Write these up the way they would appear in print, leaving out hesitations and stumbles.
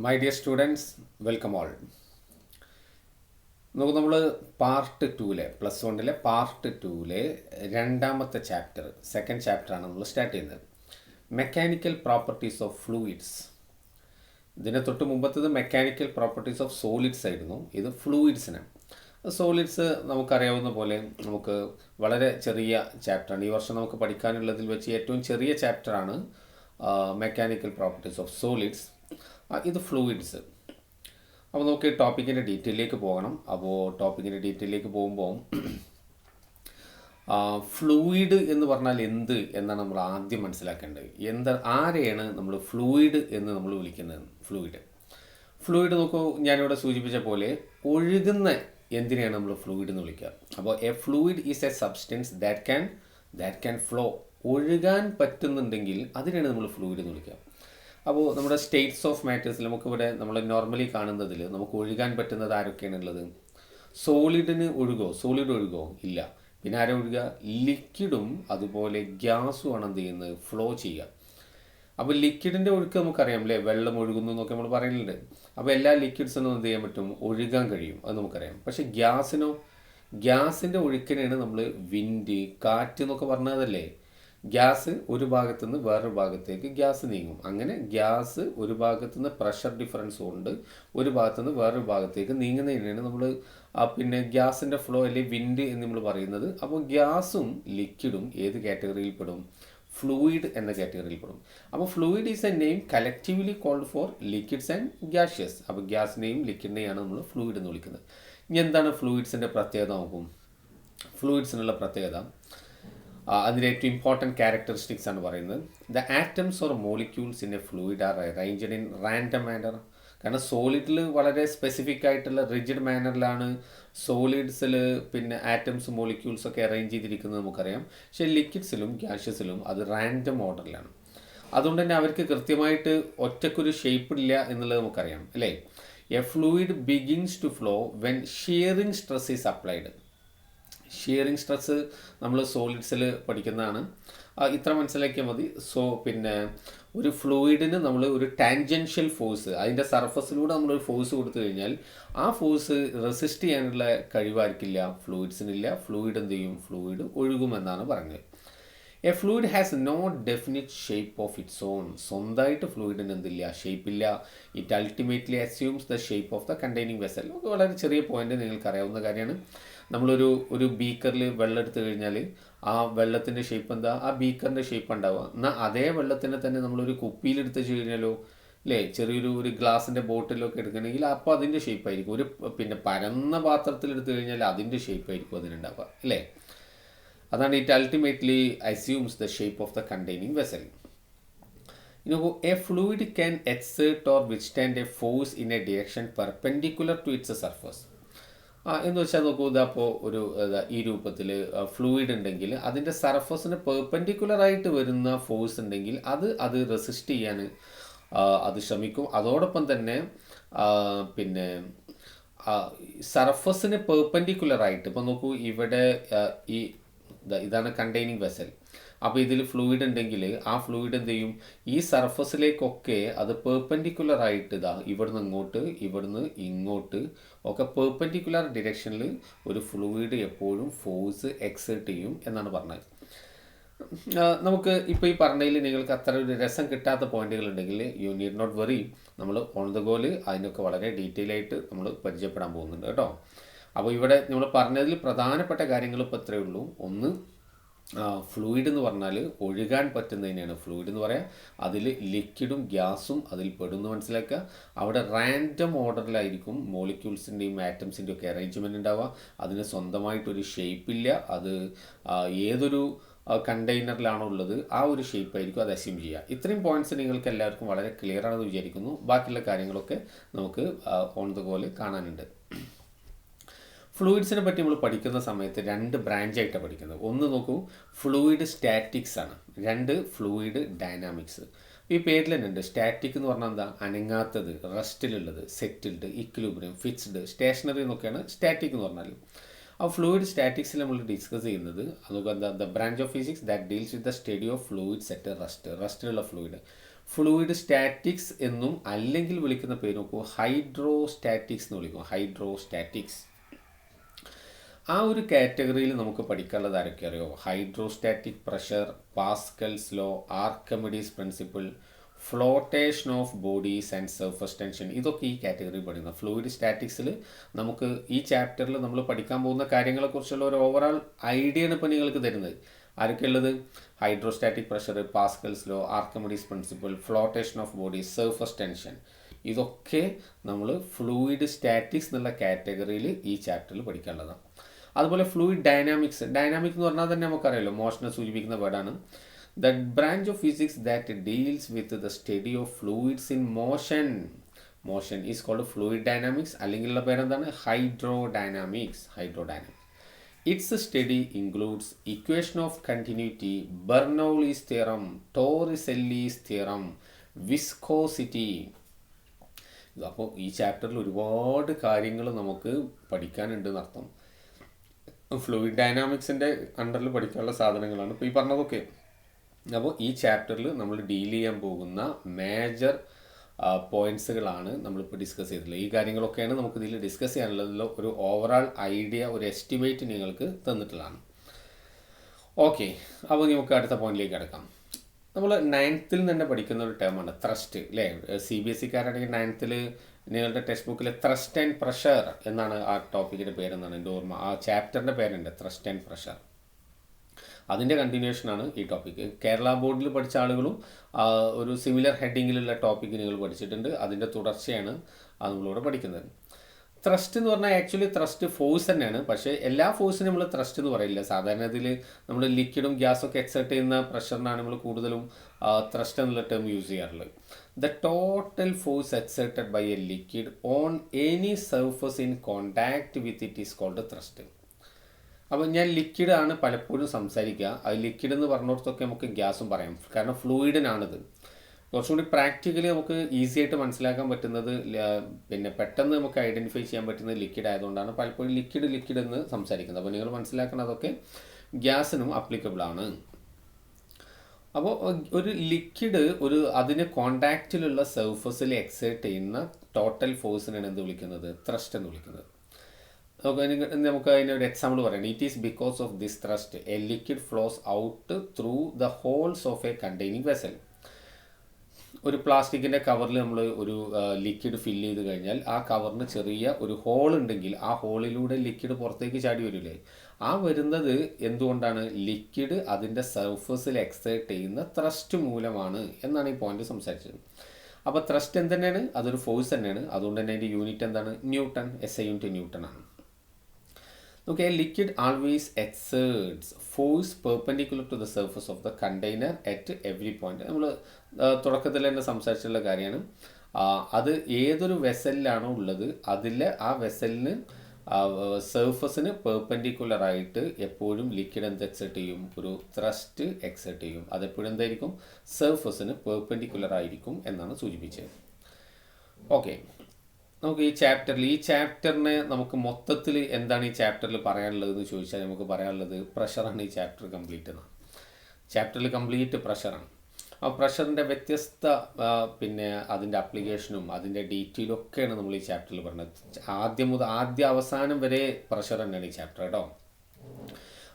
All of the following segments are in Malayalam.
My dear students, welcome all. നമ്മൾ പാർട്ട് 2 +1 പാർട്ട് 2 രണ്ടാമത്തെ ചാപ്റ്റർ, സെക്കൻഡ് ചാപ്റ്ററാണ് നമ്മൾ സ്റ്റാർട്ട് ചെയ്യുന്നത്. Mechanical properties of fluids. ഇതിനെ തൊട്ട് മുമ്പത്തത് മെക്കാനിക്കൽ പ്രോപ്പർട്ടീസ് ഓഫ് സോളിഡ്സ് ആയിരുന്നു. ഇത് ഫ്ലൂയിഡ്സിനാണ്. സോളിഡ്സ് നമുക്കറിയാവുന്ന പോലെ നമുക്ക് വളരെ ചെറിയ ചാപ്റ്ററാണ്. ഈ വർഷം നമുക്ക് പഠിക്കാനുള്ളതിൽ വെച്ച് ഏറ്റവും ചെറിയ ചാപ്റ്ററാണ് മെക്കാനിക്കൽ പ്രോപ്പർട്ടീസ് ഓഫ് സോളിഡ്സ്. ഇത് ഫ്ലൂയിഡ്സ്. അപ്പോൾ നമുക്ക് ടോപ്പിക്കിൻ്റെ ഡീറ്റെയിലേക്ക് പോകണം. അപ്പോൾ ടോപ്പിക്കിൻ്റെ ഡീറ്റെയിലേക്ക് പോകുമ്പോൾ ഫ്ലൂയിഡ് എന്ന് പറഞ്ഞാൽ എന്ത് എന്നാണ് നമ്മൾ ആദ്യം മനസ്സിലാക്കേണ്ടത്. ആരെയാണ് നമ്മൾ ഫ്ലൂയിഡ് എന്ന് നമ്മൾ വിളിക്കുന്നത്? ഫ്ലൂയിഡ് നോക്കൂ, ഞാനിവിടെ സൂചിപ്പിച്ച പോലെ ഒഴുകുന്ന എന്തിനെയാണ് നമ്മൾ ഫ്ലൂയിഡ് എന്ന് വിളിക്കുക. അപ്പോൾ A fluid is A substance that can flow. ഒഴുകാൻ പറ്റുന്നുണ്ടെങ്കിൽ അതിനെയാണ് നമ്മൾ ഫ്ലൂയിഡ് എന്ന് വിളിക്കുക. അപ്പോൾ നമ്മുടെ സ്റ്റേറ്റ്സ് ഓഫ് മാറ്റേഴ്സിൽ നമുക്കിവിടെ നമ്മൾ നോർമലി കാണുന്നതിൽ നമുക്ക് ഒഴുകാൻ പറ്റുന്നത് ആരൊക്കെയാണുള്ളത്? സോളിഡ് ഒഴുകോ? ഇല്ല. പിന്നെ ആരെ ഒഴുകുക? ലിക്വിഡും അതുപോലെ ഗ്യാസുമാണ് എന്ത് ചെയ്യുന്നത്? ഫ്ലോ ചെയ്യുക. അപ്പോൾ ലിക്വിഡിൻ്റെ ഒഴുക്ക് നമുക്കറിയാം അല്ലേ, വെള്ളം ഒഴുകുന്നു എന്നൊക്കെ നമ്മൾ പറയുന്നുണ്ട്. അപ്പോൾ എല്ലാ ലിക്വിഡ്സിനും എന്ത് ചെയ്യാൻ പറ്റും? ഒഴുകാൻ കഴിയും, അത് നമുക്കറിയാം. പക്ഷേ ഗ്യാസിൻ്റെ ഒഴുക്കിനെയാണ് നമ്മൾ വിൻഡ്, കാറ്റ് എന്നൊക്കെ പറഞ്ഞതല്ലേ. ഗ്യാസ് ഒരു ഭാഗത്തു നിന്ന് വേറൊരു ഭാഗത്തേക്ക് ഗ്യാസ് നീങ്ങും. അങ്ങനെ ഗ്യാസ് ഒരു ഭാഗത്തു നിന്ന് പ്രഷർ ഡിഫറൻസ് കൊണ്ട് ഒരു ഭാഗത്തു നിന്ന് വേറൊരു ഭാഗത്തേക്ക് നീങ്ങുന്നതിനാണ് നമ്മൾ പിന്നെ ഗ്യാസിൻ്റെ ഫ്ലോ അല്ലെങ്കിൽ വിൻഡ് എന്ന് നമ്മൾ പറയുന്നത്. അപ്പോൾ ഗ്യാസും ലിക്വിഡും ഏത് കാറ്റഗറിയിൽ പെടും? ഫ്ലൂയിഡ് എന്ന കാറ്റഗറിയിൽ പെടും. അപ്പോൾ fluid is a name collectively called for liquids and gaseous. അപ്പോൾ ഗ്യാസിനെയും ലിക്വിഡിനെയാണ് നമ്മൾ ഫ്ലൂയിഡ് എന്ന് വിളിക്കുന്നത്. ഇനി എന്താണ് ഫ്ലൂയിഡ്സിൻ്റെ പ്രത്യേകത നോക്കും. ഫ്ലൂയിഡ്സിനുള്ള പ്രത്യേകത, അതിൻ്റെ ഏറ്റവും ഇമ്പോർട്ടൻറ്റ് ക്യാരക്ടറിസ്റ്റിക്സ് ആണ് പറയുന്നത്. The atoms or molecules in a fluid are arranged in random manner. കാരണം സോളിഡിൽ വളരെ സ്പെസിഫിക് ആയിട്ടുള്ള റിജിഡ് മാനറിലാണ് സോളിഡ്സിൽ പിന്നെ ആറ്റംസ് മോളിക്യൂൾസ് ഒക്കെ അറേഞ്ച് ചെയ്തിരിക്കുന്നത് നമുക്കറിയാം. പക്ഷേ ലിക്വിഡ്സിലും ഗ്യാഷ്യസിലും അത് റാൻഡം ഓർഡറിലാണ്. അതുകൊണ്ട് തന്നെ അവർക്ക് കൃത്യമായിട്ട് ഒറ്റക്കൊരു ഷേപ്പ് ഇല്ല എന്നുള്ളത് നമുക്കറിയാം അല്ലേ. A fluid begins to flow when shearing stress is applied. Shearing stress നമ്മൾ സോളിഡ്സിൽ പഠിക്കുന്നതാണ്. ഇത്ര മനസ്സിലാക്കിയാൽ മതി. പിന്നെ ഒരു ഫ്ലൂയിഡിന് നമ്മൾ ഒരു ടാൻജൻഷ്യൽ ഫോഴ്സ്, അതിൻ്റെ സർഫസിലൂടെ നമ്മളൊരു ഫോഴ്സ് കൊടുത്തു കഴിഞ്ഞാൽ ആ ഫോഴ്സ് റെസിസ്റ്റ് ചെയ്യാനുള്ള കഴിവായിരിക്കില്ല ഫ്ലൂയിഡ്സിനില്ല. ഫ്ലൂയിഡ് എന്ത് ചെയ്യും? ഫ്ലൂയിഡ് ഒഴുകുമെന്നാണ് പറഞ്ഞത്. A fluid has no definite shape of its own. സ്വന്തമായിട്ട് ഫ്ലൂയിഡിന് എന്തില്ല? ഷേപ്പില്ല. It ultimately assumes the shape of the containing vessel. വളരെ ചെറിയ പോയിന്റ് നിങ്ങൾക്കറിയാവുന്ന കാര്യമാണ്. നമ്മളൊരു ബീക്കറിൽ വെള്ളം എടുത്തു കഴിഞ്ഞാൽ ആ വെള്ളത്തിൻ്റെ ഷേപ്പ് എന്താ? ആ ബീക്കറിൻ്റെ ഷേപ്പ് ഉണ്ടാവുക. എന്നാൽ അതേ വെള്ളത്തിനെ തന്നെ നമ്മളൊരു കുപ്പിയിലെടുത്ത് വെച്ച് കഴിഞ്ഞാലോ അല്ലേ, ചെറിയൊരു ഗ്ലാസിൻ്റെ ബോട്ടിലൊക്കെ എടുക്കണമെങ്കിൽ അപ്പോൾ അതിൻ്റെ ഷേപ്പായിരിക്കും. പിന്നെ പരന്ന പാത്രത്തിലെടുത്ത് കഴിഞ്ഞാൽ അതിൻ്റെ ഷേപ്പായിരിക്കും അതിനുണ്ടാവുക അല്ലേ. അതാണ് it ultimately assumes the shape of the containing vessel. A fluid can exert or withstand a force in a direction perpendicular to its surface. എന്ന് വെച്ചാൽ നോക്കൂ, ഇതപ്പോൾ ഈ രൂപത്തിൽ ഫ്ലൂയിഡ് ഉണ്ടെങ്കിൽ അതിൻ്റെ സർഫസിന് പെർപെൻഡിക്കുലറായിട്ട് വരുന്ന ഫോഴ്സ് ഉണ്ടെങ്കിൽ അത് റെസിസ്റ്റ് ചെയ്യാൻ അത് ശ്രമിക്കും. അതോടൊപ്പം തന്നെ പിന്നെ സർഫസിന് പെർപെൻഡിക്കുലറായിട്ട് ഇപ്പം നോക്കൂ, ഇവിടെ ഇതാണ് കണ്ടെയ്നിങ് വെസൽ. അപ്പോൾ ഇതിൽ ഫ്ലൂയിഡ് ഉണ്ടെങ്കിൽ ആ ഫ്ലൂയിഡ് എന്ത് ചെയ്യും? ഈ സർഫസിലേക്കൊക്കെ അത് പെർപെൻഡിക്കുലറായിട്ട് ഇവിടുന്ന് ഇങ്ങോട്ട് ഒക്കെ പെർപെൻഡിക്കുലർ ഡിറക്ഷനിൽ ഒരു ഫ്ലൂയിഡ് എപ്പോഴും ഫോഴ്സ് എക്സേർട്ട് ചെയ്യും എന്നാണ് പറഞ്ഞത്. നമുക്ക് ഇപ്പോൾ ഈ പറഞ്ഞതിൽ നിങ്ങൾക്ക് അത്ര ഒരു രസം കിട്ടാത്ത പോയിന്റുകൾ ഉണ്ടെങ്കിൽ യു നീഡ് നോട്ട് വെറി. നമ്മൾ ഓൺ ദ ഗോയിൽ അതിനൊക്കെ വളരെ ഡീറ്റെയിൽ ആയിട്ട് നമ്മൾ പരിചയപ്പെടാൻ പോകുന്നുണ്ട് കേട്ടോ. അപ്പോൾ ഇവിടെ നമ്മൾ പറഞ്ഞതിൽ പ്രധാനപ്പെട്ട കാര്യങ്ങൾ ഇപ്പോൾ ഇത്രയേ ഉള്ളൂ. ഒന്ന്, ഫ്ലൂയിഡ് എന്ന് പറഞ്ഞാൽ ഒഴുകാൻ പറ്റുന്നതിനെയാണ് ഫ്ലൂയിഡ് എന്ന് പറയാം. അതിൽ ലിക്വിഡും ഗ്യാസും അതിൽ പെടുന്നു മനസ്സിലാക്കുക. അവിടെ റാൻഡം ഓർഡറിലായിരിക്കും മോളിക്യൂൾസിൻ്റെയും ആറ്റംസിൻ്റെയും ഒക്കെ അറേഞ്ച്മെൻറ്റ് ഉണ്ടാവുക. അതിന് സ്വന്തമായിട്ടൊരു ഷേപ്പില്ല. അത് ഏതൊരു കണ്ടെയ്നറിലാണോ ഉള്ളത് ആ ഒരു ഷേപ്പായിരിക്കും അത് അസ്യൂം ചെയ്യുക. ഇത്രയും പോയിന്റ്സ് നിങ്ങൾക്ക് എല്ലാവർക്കും വളരെ ക്ലിയർ ആണെന്ന് വിചാരിക്കുന്നു. ബാക്കിയുള്ള കാര്യങ്ങളൊക്കെ നമുക്ക് ഓൺ ദ ഗോയിൽ കാണാനുണ്ട്. ഫ്ലൂയിഡ്സിനെ പറ്റി നമ്മൾ പഠിക്കുന്ന സമയത്ത് 2 ബ്രാഞ്ചായിട്ടാണ് പഠിക്കുന്നത്. ഒന്ന് നോക്കൂ, ഫ്ലൂയിഡ് സ്റ്റാറ്റിക്സ് ആണ്. 2 ഫ്ലൂയിഡ് ഡൈനാമിക്സ്. ഈ പേരിൽ തന്നെ ഉണ്ട്. സ്റ്റാറ്റിക് എന്ന് പറഞ്ഞാൽ എന്താ? അനങ്ങാത്തത്, റെസ്റ്റിലുള്ളത്, സെറ്റിൽഡ്, ഇക്വിലിബ്രിയം, ഫിക്സ്ഡ്, സ്റ്റേഷനറി എന്നൊക്കെയാണ് സ്റ്റാറ്റിക് എന്ന് പറഞ്ഞാൽ. ആ ഫ്ലൂയിഡ് സ്റ്റാറ്റിക്സിൽ നമ്മൾ ഡിസ്കസ് ചെയ്യുന്നത് അതൊക്കെ എന്താ? The branch of physics that deals with the study of fluids at റെസ്റ്റിലുള്ള ഫ്ലൂയിഡ്. ഫ്ലൂയിഡ് സ്റ്റാറ്റിക്സ് എന്നും അല്ലെങ്കിൽ വിളിക്കുന്ന പേര് നോക്കൂ ഹൈഡ്രോസ്റ്റാറ്റിക്സ് എന്ന് വിളിക്കും. ഹൈഡ്രോസ്റ്റാറ്റിക്സ് ആ ഒരു കാറ്റഗറിയിൽ നമുക്ക് പഠിക്കാനുള്ളത് ആരൊക്കെ അറിയോ? Hydrostatic pressure, Pascal's law, Archimedes principle, flotation of bodies and surface tension, ഇതൊക്കെ ഈ കാറ്റഗറിയിൽ പഠിക്കുന്നത്. ഫ്ലൂയിഡ് സ്റ്റാറ്റിക്സിൽ നമുക്ക് ഈ ചാപ്റ്ററിൽ നമ്മൾ പഠിക്കാൻ പോകുന്ന കാര്യങ്ങളെക്കുറിച്ചുള്ള ഒരു ഓവറോൾ ഐഡിയയാണ് ഇപ്പോൾ നിങ്ങൾക്ക് തരുന്നത്. ആരൊക്കെയുള്ളത്? Hydrostatic pressure, Pascal's law, Archimedes principle, flotation of bodies, surface tension, ഇതൊക്കെ നമ്മൾ ഫ്ലൂയിഡ് സ്റ്റാറ്റിക്സ് എന്നുള്ള കാറ്റഗറിയിൽ ഈ ചാപ്റ്ററിൽ പഠിക്കാനുള്ളതാണ്. അതുപോലെ ഫ്ലൂയിഡ് ഡൈനാമിക്സ്. ഡൈനാമിക് എന്ന് പറഞ്ഞാൽ തന്നെ നമുക്കറിയാലോ, മോഷനെ സൂചിപ്പിക്കുന്ന വേർഡാണ്. The branch of physics that deals with the study of fluids in motion is called fluid dynamics, അല്ലെങ്കിലുള്ള പേരെന്താണ്? Hydrodynamics. Its study includes equation of continuity, Bernoulli's theorem, Torricelli's theorem, viscosity. അപ്പോൾ ഈ ചാപ്റ്ററിൽ ഒരുപാട് കാര്യങ്ങൾ നമുക്ക് പഠിക്കാനുണ്ട് എന്നർത്ഥം. ഫ്ലൂയിഡ് ഡൈനാമിക്സിൻ്റെ അണ്ടറിൽ പഠിക്കാനുള്ള സാധനങ്ങളാണ് ഇപ്പോൾ ഈ പറഞ്ഞതൊക്കെ. അപ്പോൾ ഈ ചാപ്റ്ററിൽ നമ്മൾ ഡീൽ ചെയ്യാൻ പോകുന്ന മേജർ പോയിൻറ്റ്സുകളാണ് നമ്മളിപ്പോൾ ഡിസ്കസ് ചെയ്തിട്ടുള്ളത്. ഈ കാര്യങ്ങളൊക്കെയാണ് നമുക്കിതിൽ ഡിസ്കസ് ചെയ്യാനുള്ളതിൽ ഒരു ഓവറോൾ ഐഡിയ, ഒരു എസ്റ്റിമേറ്റ് നിങ്ങൾക്ക് തന്നിട്ടുള്ളതാണ്. ഓക്കെ, അപ്പോൾ നമുക്ക് അടുത്ത പോയിന്റിലേക്ക് കിടക്കാം. നമ്മൾ 9th തന്നെ പഠിക്കുന്ന ഒരു ടേമാണ് ത്രസ്റ്റ്, അല്ലേ? CBSE-കാരാണെങ്കിൽ 9th നിങ്ങളുടെ ടെക്സ്റ്റ് ബുക്കിൽ ത്രസ്റ്റ് ആൻഡ് പ്രഷർ എന്നാണ് ആ ടോപ്പിക്കിൻ്റെ പേരെന്നാണ് എൻ്റെ ഓർമ്മ. ആ ചാപ്റ്ററിൻ്റെ പേരുണ്ട് ത്രസ്റ്റ് ആൻഡ് പ്രഷർ. അതിൻ്റെ കണ്ടിന്യൂഷനാണ് ഈ ടോപ്പിക്ക്. കേരള ബോർഡിൽ പഠിച്ച ആളുകളും ഒരു സിമിലർ ഹെഡിങ്ങിലുള്ള ടോപ്പിക്ക് നിങ്ങൾ പഠിച്ചിട്ടുണ്ട്. അതിൻ്റെ തുടർച്ചയാണ് നമ്മളിവിടെ പഠിക്കുന്നത്. ത്രസ്റ്റ് എന്ന് പറഞ്ഞാൽ ആക്ച്വലി ത്രസ്റ്റ് ഫോഴ്സ് തന്നെയാണ്. പക്ഷേ എല്ലാ ഫോഴ്സിനും നമ്മൾ ത്രസ്റ്റ് എന്ന് പറയില്ല. സാധാരണ ഇതിൽ നമ്മൾ ലിക്വിഡും ഗ്യാസൊക്കെ എക്സേർട്ട് ചെയ്യുന്ന പ്രഷറിനാണ് നമ്മൾ കൂടുതലും ത്രസ്റ്റ് എന്നുള്ള ടേം യൂസ് ചെയ്യാറുള്ളത്. The total force exerted by a liquid on any surface in contact with it is called thrust. അപ്പോൾ ഞാൻ ലിക്വിഡ് ആണ് പലപ്പോഴും സംസാരിക്കുക. അത് ലിക്വിഡ് എന്ന് പറഞ്ഞിടത്തൊക്കെ നമുക്ക് ഗ്യാസും പറയാം, കാരണം ഫ്ലൂയിഡിനാണിത്. കുറച്ചും കൂടി പ്രാക്ടിക്കലി നമുക്ക് ഈസി ആയിട്ട് മനസ്സിലാക്കാൻ പറ്റുന്നത്, പിന്നെ പെട്ടെന്ന് നമുക്ക് ഐഡൻറ്റിഫൈ ചെയ്യാൻ പറ്റുന്നത് ലിക്വിഡ് ആയതുകൊണ്ടാണ് പലപ്പോഴും ലിക്വിഡ് എന്ന് സംസാരിക്കുന്നത്. അപ്പോൾ നിങ്ങൾ മനസ്സിലാക്കുന്നതൊക്കെ ഗ്യാസിനും അപ്ലിക്കബിൾ ആണ്. അപ്പോൾ ഒരു ലിക്വിഡ് അതിന് കോണ്ടാക്റ്റിലുള്ള സർഫസിൽ എക്സേർട്ട് ചെയ്യുന്ന ടോട്ടൽ ഫോഴ്സിനാണ് എന്ത് വിളിക്കുന്നത്? ത്രസ്റ്റ് എന്ന് വിളിക്കുന്നത്. നമുക്ക് അതിനൊരു എക്സാമ്പിൾ പറയാം. It is because of this thrust a liquid flows out through the holes of a containing vessel. ഒരു പ്ലാസ്റ്റിക്കിൻ്റെ കവറിൽ നമ്മൾ ഒരു ലിക്വിഡ് ഫില്ല് ചെയ്ത് കഴിഞ്ഞാൽ ആ കവറിന് ചെറിയ ഒരു ഹോൾ ഉണ്ടെങ്കിൽ ആ ഹോളിലൂടെ ലിക്വിഡ് പുറത്തേക്ക് ചാടി വരില്ലേ? ആ വരുന്നത് എന്തുകൊണ്ടാണ്? ലിക്വിഡ് അതിൻ്റെ സർഫസിൽ എക്സേർട്ട് ചെയ്യുന്ന ത്രസ്റ്റ് മൂലമാണ് എന്നാണ് ഈ പോയിന്റ് സംസാരിച്ചത്. അപ്പോൾ ത്രസ്റ്റ് എന്ത് തന്നെയാണ്? അതൊരു ഫോഴ്സ് തന്നെയാണ്. അതുകൊണ്ട് തന്നെ അതിൻ്റെ യൂണിറ്റ് എന്താണ്? ന്യൂട്ടൺ. SI യൂണിറ്റ് ന്യൂട്ടൺ ആണ്. Okay, a liquid always exerts force perpendicular to the surface of the container at every point. നമ്മൾ തുടക്കത്തിൽ തന്നെ സംസാരിച്ചിട്ടുള്ള കാര്യമാണ്. അത് ഏതൊരു വെസലിലാണോ ഉള്ളത് അതിൽ ആ വെസലിന് സർഫസിന് പെർപെൻഡിക്കുലറായിട്ട് എപ്പോഴും ലിക്വിഡ് എന്ത് എക്സേർട്ട് ചെയ്യും? ഒരു ത്രസ്റ്റ് എക്സേർട്ട് ചെയ്യും. അതെപ്പോഴും എന്തായിരിക്കും? സർഫസിന് പെർപെൻഡിക്കുലർ ആയിരിക്കും എന്നാണ് സൂചിപ്പിച്ചത്. ഓക്കെ, നമുക്ക് ഈ ചാപ്റ്ററിനെ നമുക്ക് മൊത്തത്തിൽ എന്താണ് ഈ ചാപ്റ്ററിൽ പറയാനുള്ളതെന്ന് ചോദിച്ചാൽ നമുക്ക് പറയാനുള്ളത് പ്രഷറാണ്. ഈ ചാപ്റ്റർ കംപ്ലീറ്റ് എന്നാണ്. ചാപ്റ്ററിൽ കംപ്ലീറ്റ് പ്രഷറാണ്. ആ പ്രഷറിൻ്റെ വ്യത്യസ്ത പിന്നെ അതിൻ്റെ അപ്ലിക്കേഷനും അതിൻ്റെ ഡീറ്റെയിലും ഒക്കെയാണ് നമ്മൾ ഈ ചാപ്റ്ററിൽ പറഞ്ഞത്. ആദ്യ അവസാനം വരെ പ്രഷർ തന്നെയാണ് ഈ ചാപ്റ്റർ കേട്ടോ.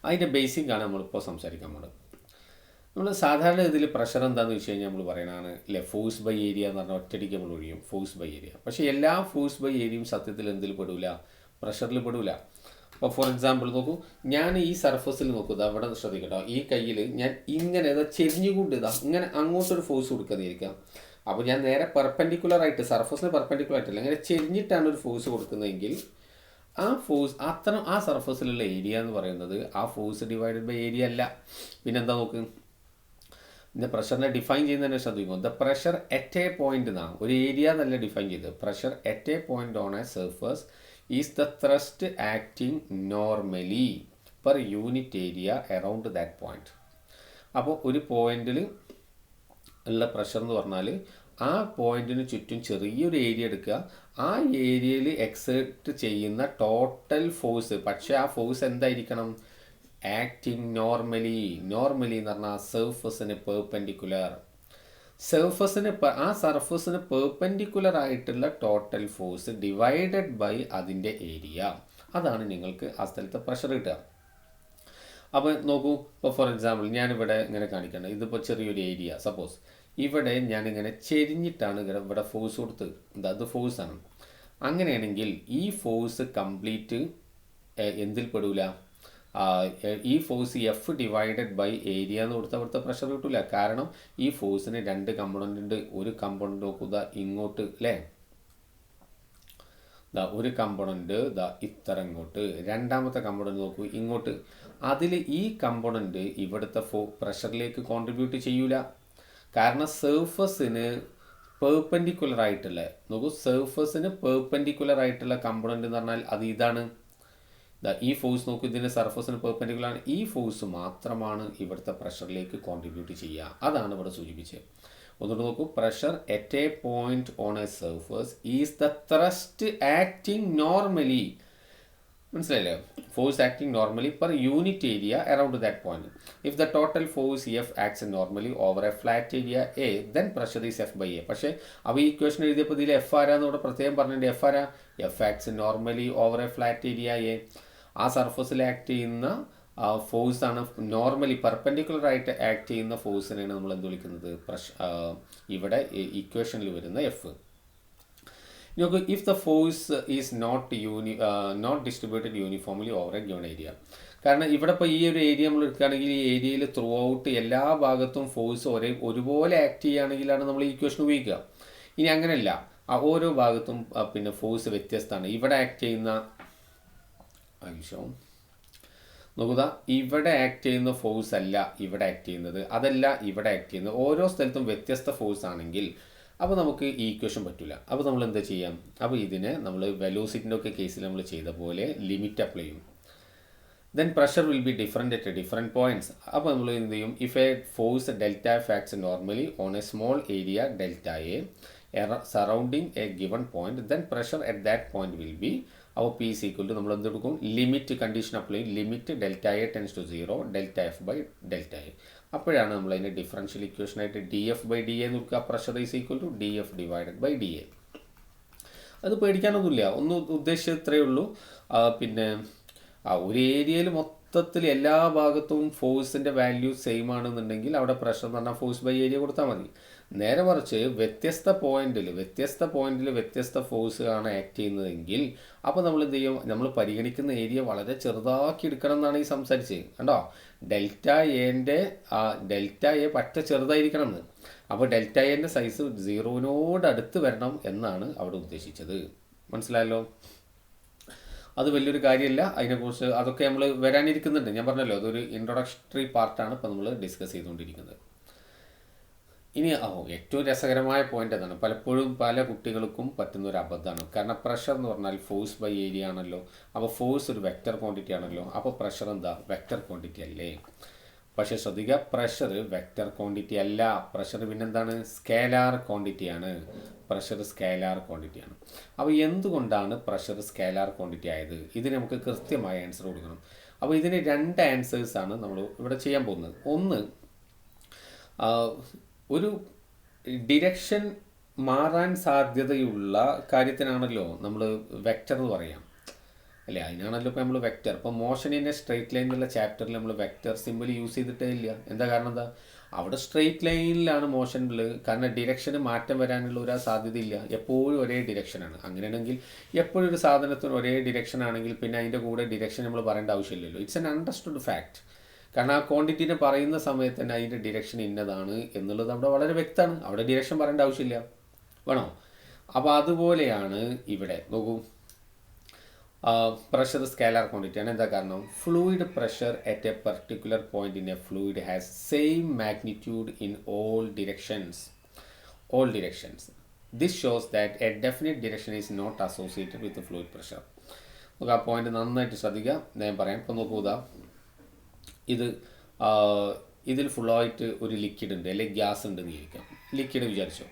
അതിൻ്റെ ബേസിക്കാണ് നമ്മളിപ്പോൾ സംസാരിക്കാൻ പോകുന്നത്. നമ്മൾ സാധാരണ ഇതിൽ പ്രഷർ എന്താണെന്ന് വെച്ച് കഴിഞ്ഞാൽ നമ്മൾ പറയണതാണ് അല്ലേ, ഫോഴ്സ് ബൈ ഏരിയ എന്ന് പറഞ്ഞാൽ ഒറ്റയടിക്ക് നമ്മൾ ഒഴിയും ഫോഴ്സ് ബൈ ഏരിയ. പക്ഷേ എല്ലാ ഫോഴ്സ് ബൈ ഏരിയയും സത്യത്തിൽ എന്തിൽ പെടില്ല? പ്രഷറിൽ പെടില്ല. അപ്പോൾ ഫോർ എക്സാമ്പിൾ നോക്കൂ, ഞാൻ ഈ സർഫസിൽ നോക്കൂ, അവിടെ ശ്രദ്ധിക്കട്ടോ, ഈ കയ്യിൽ ഞാൻ ഇങ്ങനെ ചെരിഞ്ഞുകൊണ്ട് ഇങ്ങനെ അങ്ങോട്ടൊരു ഫോഴ്സ് കൊടുക്കുന്നതായിരിക്കാം. അപ്പോൾ ഞാൻ നേരെ പെർപെൻഡിക്കുലറായിട്ട് സർഫസിന് പെർപെൻഡിക്കുലറായിട്ടില്ല, ഇങ്ങനെ ചെരിഞ്ഞിട്ടാണ് ഒരു ഫോഴ്സ് കൊടുക്കുന്നതെങ്കിൽ ആ സർഫസിലുള്ള ഏരിയ എന്ന് പറയുന്നത് ആ ഫോഴ്സ് ഡിവൈഡഡ് ബൈ ഏരിയ അല്ല. പിന്നെന്താ നോക്ക്, ഇതിൻ്റെ പ്രഷറിനെ ഡിഫൈൻ ചെയ്യുന്നതിനെ ശ്രദ്ധിക്കും. The pressure at a point എന്നാണ്, ഒരു ഏരിയ എന്നല്ല ഡിഫൈൻ ചെയ്ത്. Pressure at a point on a surface is the thrust acting normally per unit area around that point. അപ്പോൾ ഒരു പോയിന്റിൽ ഉള്ള പ്രഷർ എന്ന് പറഞ്ഞാൽ ആ പോയിന്റിന് ചുറ്റും ചെറിയൊരു ഏരിയ എടുക്കുക, ആ ഏരിയയിൽ എക്സേർട്ട് ചെയ്യുന്ന ടോട്ടൽ ഫോഴ്സ്, പക്ഷേ ആ ഫോഴ്സ് എന്തായിരിക്കണം? ആക്ടിങ് നോർമലി എന്ന് പറഞ്ഞാൽ സർഫസിന് പെർപെൻഡിക്കുലർ. ആ സർഫസിന് പെർപെൻഡിക്കുലർ ആയിട്ടുള്ള ടോട്ടൽ ഫോഴ്സ് ഡിവൈഡഡ് ബൈ അതിൻ്റെ ഏരിയ. അതാണ് നിങ്ങൾക്ക് ആ സ്ഥലത്തെ പ്രഷർ കിട്ടുക. അപ്പോൾ നോക്കൂ, ഇപ്പോൾ ഫോർ എക്സാമ്പിൾ ഞാനിവിടെ ഇങ്ങനെ കാണിക്കണം, ഇതിപ്പോൾ ചെറിയൊരു ഏരിയ, സപ്പോസ് ഇവിടെ ഞാനിങ്ങനെ ചെരിഞ്ഞിട്ടാണ് ഇവിടെ ഫോഴ്സ് കൊടുത്ത്, അത് ഫോഴ്സാണ്. അങ്ങനെയാണെങ്കിൽ ഈ ഫോഴ്സ് കംപ്ലീറ്റ് എന്തിൽ പെടൂല? ഈ force F divided by area എന്ന് കൊടുത്താൽ അവിടുത്തെ പ്രഷർ കിട്ടില്ല. കാരണം ഈ ഫോഴ്സിന് 2 കമ്പോണൻ്റ് ഉണ്ട്. ഒരു കമ്പോണൻ്റ് നോക്കുക ഇങ്ങോട്ട്, അല്ലേ, ഒരു കമ്പോണൻ്റ് ഇത്ര ഇങ്ങോട്ട്, രണ്ടാമത്തെ കമ്പോണൻ്റ് നോക്കൂ ഇങ്ങോട്ട്. അതിൽ ഈ കമ്പോണൻ്റ് ഇവിടുത്തെ പ്രഷറിലേക്ക് കോൺട്രിബ്യൂട്ട് ചെയ്യൂല. കാരണം സർഫസിന് പെർപെൻഡിക്കുലർ ആയിട്ടുള്ള, നോക്കൂ, സർഫസിന് പെർപെൻഡിക്കുലർ ആയിട്ടുള്ള കമ്പോണൻ്റ് എന്ന് പറഞ്ഞാൽ അത് ഇതാണ്. ഈ ഫോഴ്സ് നോക്കൂ, ഇതിൻ്റെ സർഫസിന് പെർപെൻഡിക്കുലർ ആണ്. ഈ ഫോഴ്സ് മാത്രമാണ് ഇവിടുത്തെ പ്രഷറിലേക്ക് കോൺട്രിബ്യൂട്ട് ചെയ്യുക. അതാണ് ഇവിടെ സൂചിപ്പിച്ചത്. ഒന്നുകൂടെ നോക്കൂ, pressure at a point on a surface is the thrust acting normally. മനസ്സിലായില്ലേ? Force acting normally per unit area around that point. If the total force F acts normally over a flat area A, then pressure is F by A. പക്ഷേ അപ്പോൾ ഈ ഇക്വേഷൻ എഴുതിയപ്പോൾ ഇതിൽ എഫ് ആരാന്ന് ഇവിടെ പ്രത്യേകം പറഞ്ഞിട്ടുണ്ട്. എഫ് ആരാ? F acts normally over a flat area A. ആ സർഫസിൽ ആക്ട് ചെയ്യുന്ന ഫോഴ്സാണ് നോർമലി പെർപെൻഡിക്കുലർ ആയിട്ട് ആക്ട് ചെയ്യുന്ന ഫോഴ്സിനെയാണ് നമ്മൾ എന്ത് വിളിക്കുന്നത്? ഇവിടെ ഇക്വേഷനിൽ വരുന്ന എഫ്. നോക്കൂ, if the force is not distributed uniformly over a given area. കാരണം ഇവിടെ ഇപ്പോൾ ഈ ഒരു ഏരിയ നമ്മൾ എടുക്കുകയാണെങ്കിൽ ഈ ഏരിയയിൽ ത്രൂ ഔട്ട് എല്ലാ ഭാഗത്തും ഫോഴ്സ് ഒരുപോലെ ആക്ട് ചെയ്യുകയാണെങ്കിലാണ് നമ്മൾ ഈ ഇക്വേഷൻ ഉപയോഗിക്കുക. ഇനി അങ്ങനെയല്ല, ഓരോ ഭാഗത്തും പിന്നെ ഫോഴ്സ് വ്യത്യസ്തമാണ്. ഇവിടെ ആക്ട് ചെയ്യുന്ന നോക്കുക, ഇവിടെ ആക്ട് ചെയ്യുന്ന ഫോഴ്സ് അല്ല ഇവിടെ ആക്ട് ചെയ്യുന്നത്, അതല്ല ഇവിടെ ആക്ട് ചെയ്യുന്നത്. ഓരോ സ്ഥലത്തും വ്യത്യസ്ത ഫോഴ്സ് ആണെങ്കിൽ അപ്പോൾ നമുക്ക് ഈ ഇക്വേഷൻ പറ്റില്ല. അപ്പോൾ നമ്മൾ എന്താ ചെയ്യാം? അപ്പോൾ ഇതിനെ നമ്മൾ വെലോസിറ്റിൻ്റെ ഒക്കെ കേസിൽ നമ്മൾ ചെയ്ത പോലെ ലിമിറ്റ് അപ്ലൈ ചെയ്യും. Then pressure will be different at different points. അപ്പോൾ നമ്മൾ എന്ത് ചെയ്യും? If a force delta F acts normally on a small area delta A surrounding a given point, then pressure at that point will be അപ്പോൾ പി ഈസ് ഈക്വൽ ടു നമ്മൾ എന്തെടുക്കും? ലിമിറ്റ് കണ്ടീഷൻ അപ്ലൈ ചെയ്യും. Limit delta A tends to 0 delta F by delta A. അപ്പോഴാണ് നമ്മൾ അതിൻ്റെ differential ഇക്വേഷനായിട്ട് D F by d A നോക്കുക. Pressure is equal to d F divided by d A. അത് പേടിക്കാനൊന്നുമില്ല, ഒന്ന് ഉദ്ദേശിച്ചത്രേ ഉള്ളൂ. പിന്നെ ഒരു ഏരിയയിൽ മൊത്തത്തിൽ എല്ലാ ഭാഗത്തും ഫോഴ്സിൻ്റെ വാല്യൂ സെയിം ആണെന്നുണ്ടെങ്കിൽ അവിടെ പ്രഷർ എന്ന് പറഞ്ഞാൽ ഫോഴ്സ് ബൈ ഏരിയ കൊടുത്താൽ മതി. നേരെ മറിച്ച് വ്യത്യസ്ത പോയിന്റിൽ വ്യത്യസ്ത ഫോഴ്സ് ആണ് ആക്ട് ചെയ്യുന്നതെങ്കിൽ അപ്പോൾ നമ്മൾ എന്ത് ചെയ്യും? നമ്മൾ പരിഗണിക്കുന്ന ഏരിയ വളരെ ചെറുതാക്കി എടുക്കണം എന്നാണ് ഈ സംസാരിച്ചത്. കണ്ടോ, ഡെൽറ്റ എ പറ്റ ചെറുതായിരിക്കണം എന്ന്. അപ്പോൾ ഡെൽറ്റ എൻ്റെ സൈസ് 0 അടുത്ത് വരണം എന്നാണ് അവിടെ ഉദ്ദേശിച്ചത്. മനസ്സിലായല്ലോ? അത് വലിയൊരു കാര്യമല്ല. അതിനെക്കുറിച്ച് അതൊക്കെ നമ്മൾ വരാനിരിക്കുന്നുണ്ട്. ഞാൻ പറഞ്ഞല്ലോ, അതൊരു ഇൻട്രൊഡക്ടറി പാർട്ടാണ് ഇപ്പോൾ നമ്മൾ ഡിസ്കസ് ചെയ്തുകൊണ്ടിരിക്കുന്നത്. ഇനി ഏറ്റവും രസകരമായ പോയിന്റ് അതാണ്. പലപ്പോഴും പല കുട്ടികൾക്കും പറ്റുന്നൊരു അബദ്ധമാണ്. കാരണം പ്രഷർ എന്ന് പറഞ്ഞാൽ ഫോഴ്സ് ബൈ ഏരിയ ആണല്ലോ. അപ്പോൾ ഫോഴ്സ് ഒരു വെക്റ്റർ ക്വാണ്ടിറ്റി ആണല്ലോ. അപ്പോൾ പ്രഷർ എന്താ? വെക്റ്റർ ക്വാണ്ടിറ്റി അല്ലേ? പക്ഷേ ശ്രദ്ധിക്കുക, പ്രഷർ വെക്റ്റർ ക്വാണ്ടിറ്റി അല്ല. പ്രഷർ പിന്നെന്താണ്? സ്കേലാർ ക്വാണ്ടിറ്റിയാണ്. പ്രഷർ സ്കേലാർ ക്വാണ്ടിറ്റിയാണ്. അപ്പോൾ എന്തുകൊണ്ടാണ് പ്രഷർ സ്കേലാർ ക്വാണ്ടിറ്റി ആയത്? ഇതിന് നമുക്ക് കൃത്യമായ ആൻസർ കൊടുക്കണം. അപ്പോൾ ഇതിന് 2 ആൻസേഴ്സാണ് നമ്മൾ ഇവിടെ ചെയ്യാൻ പോകുന്നത്. ഒന്ന്, ഒരു ഡിറക്ഷൻ മാറാൻ സാധ്യതയുള്ള കാര്യത്തിനാണല്ലോ നമ്മൾ വെക്റ്റർ എന്ന് പറയാം, അല്ലേ? അതിനാണല്ലോ ഇപ്പോൾ നമ്മൾ വെക്റ്റർ. ഇപ്പോൾ motion in A straight line എന്നുള്ള ചാപ്റ്ററിൽ നമ്മൾ വെക്റ്റർ സിമ്പിൾ യൂസ് ചെയ്തിട്ടേ ഇല്ല. എന്താ കാരണം? എന്താ? അവിടെ സ്ട്രെയിറ്റ് ലൈനിലാണ് മോഷൻ ഉള്ളത്. കാരണം ഡിറക്ഷന് മാറ്റം വരാനുള്ള ഒരു സാധ്യതയില്ല. എപ്പോഴും ഒരേ ഡിറക്ഷനാണ്. അങ്ങനെയാണെങ്കിൽ എപ്പോഴും ഒരു സാധനത്തിന് ഒരേ ഡിറക്ഷൻ ആണെങ്കിൽ പിന്നെ അതിൻ്റെ കൂടെ ഡിറക്ഷൻ നമ്മൾ പറയേണ്ട ആവശ്യമില്ലല്ലോ. It's an understood fact. കാരണം ആ ക്വാണ്ടിറ്റീനെ പറയുന്ന സമയത്ത് തന്നെ അതിൻ്റെ ഡിറക്ഷൻ ഇന്നതാണ് എന്നുള്ളത് അവിടെ വളരെ വ്യക്തമാണ്. അവിടെ ഡിറക്ഷൻ പറയേണ്ട ആവശ്യമില്ല. വേണോ? അപ്പോൾ അതുപോലെയാണ് ഇവിടെ. നോക്കൂ, പ്രഷർ സ്കേലാർ ക്വാണ്ടിറ്റിയാണ്. എന്താ കാരണം? Fluid pressure at a particular point in a fluid has same magnitude in all directions. This shows that a definite direction is not associated with fluid pressure. നമുക്ക് ആ പോയിന്റ് നന്നായിട്ട് ശ്രദ്ധിക്കാം. ഞാൻ പറയാം. ഇപ്പോൾ നോക്കൂതാ, ഇതിൽ ഫുള്ളായിട്ട് ഒരു ലിക്വിഡ് ഉണ്ട്, അല്ലെങ്കിൽ ഗ്യാസ് ഉണ്ടെന്ന് വിചാരിക്കാം. ലിക്വിഡ് വിചാരിച്ചോ.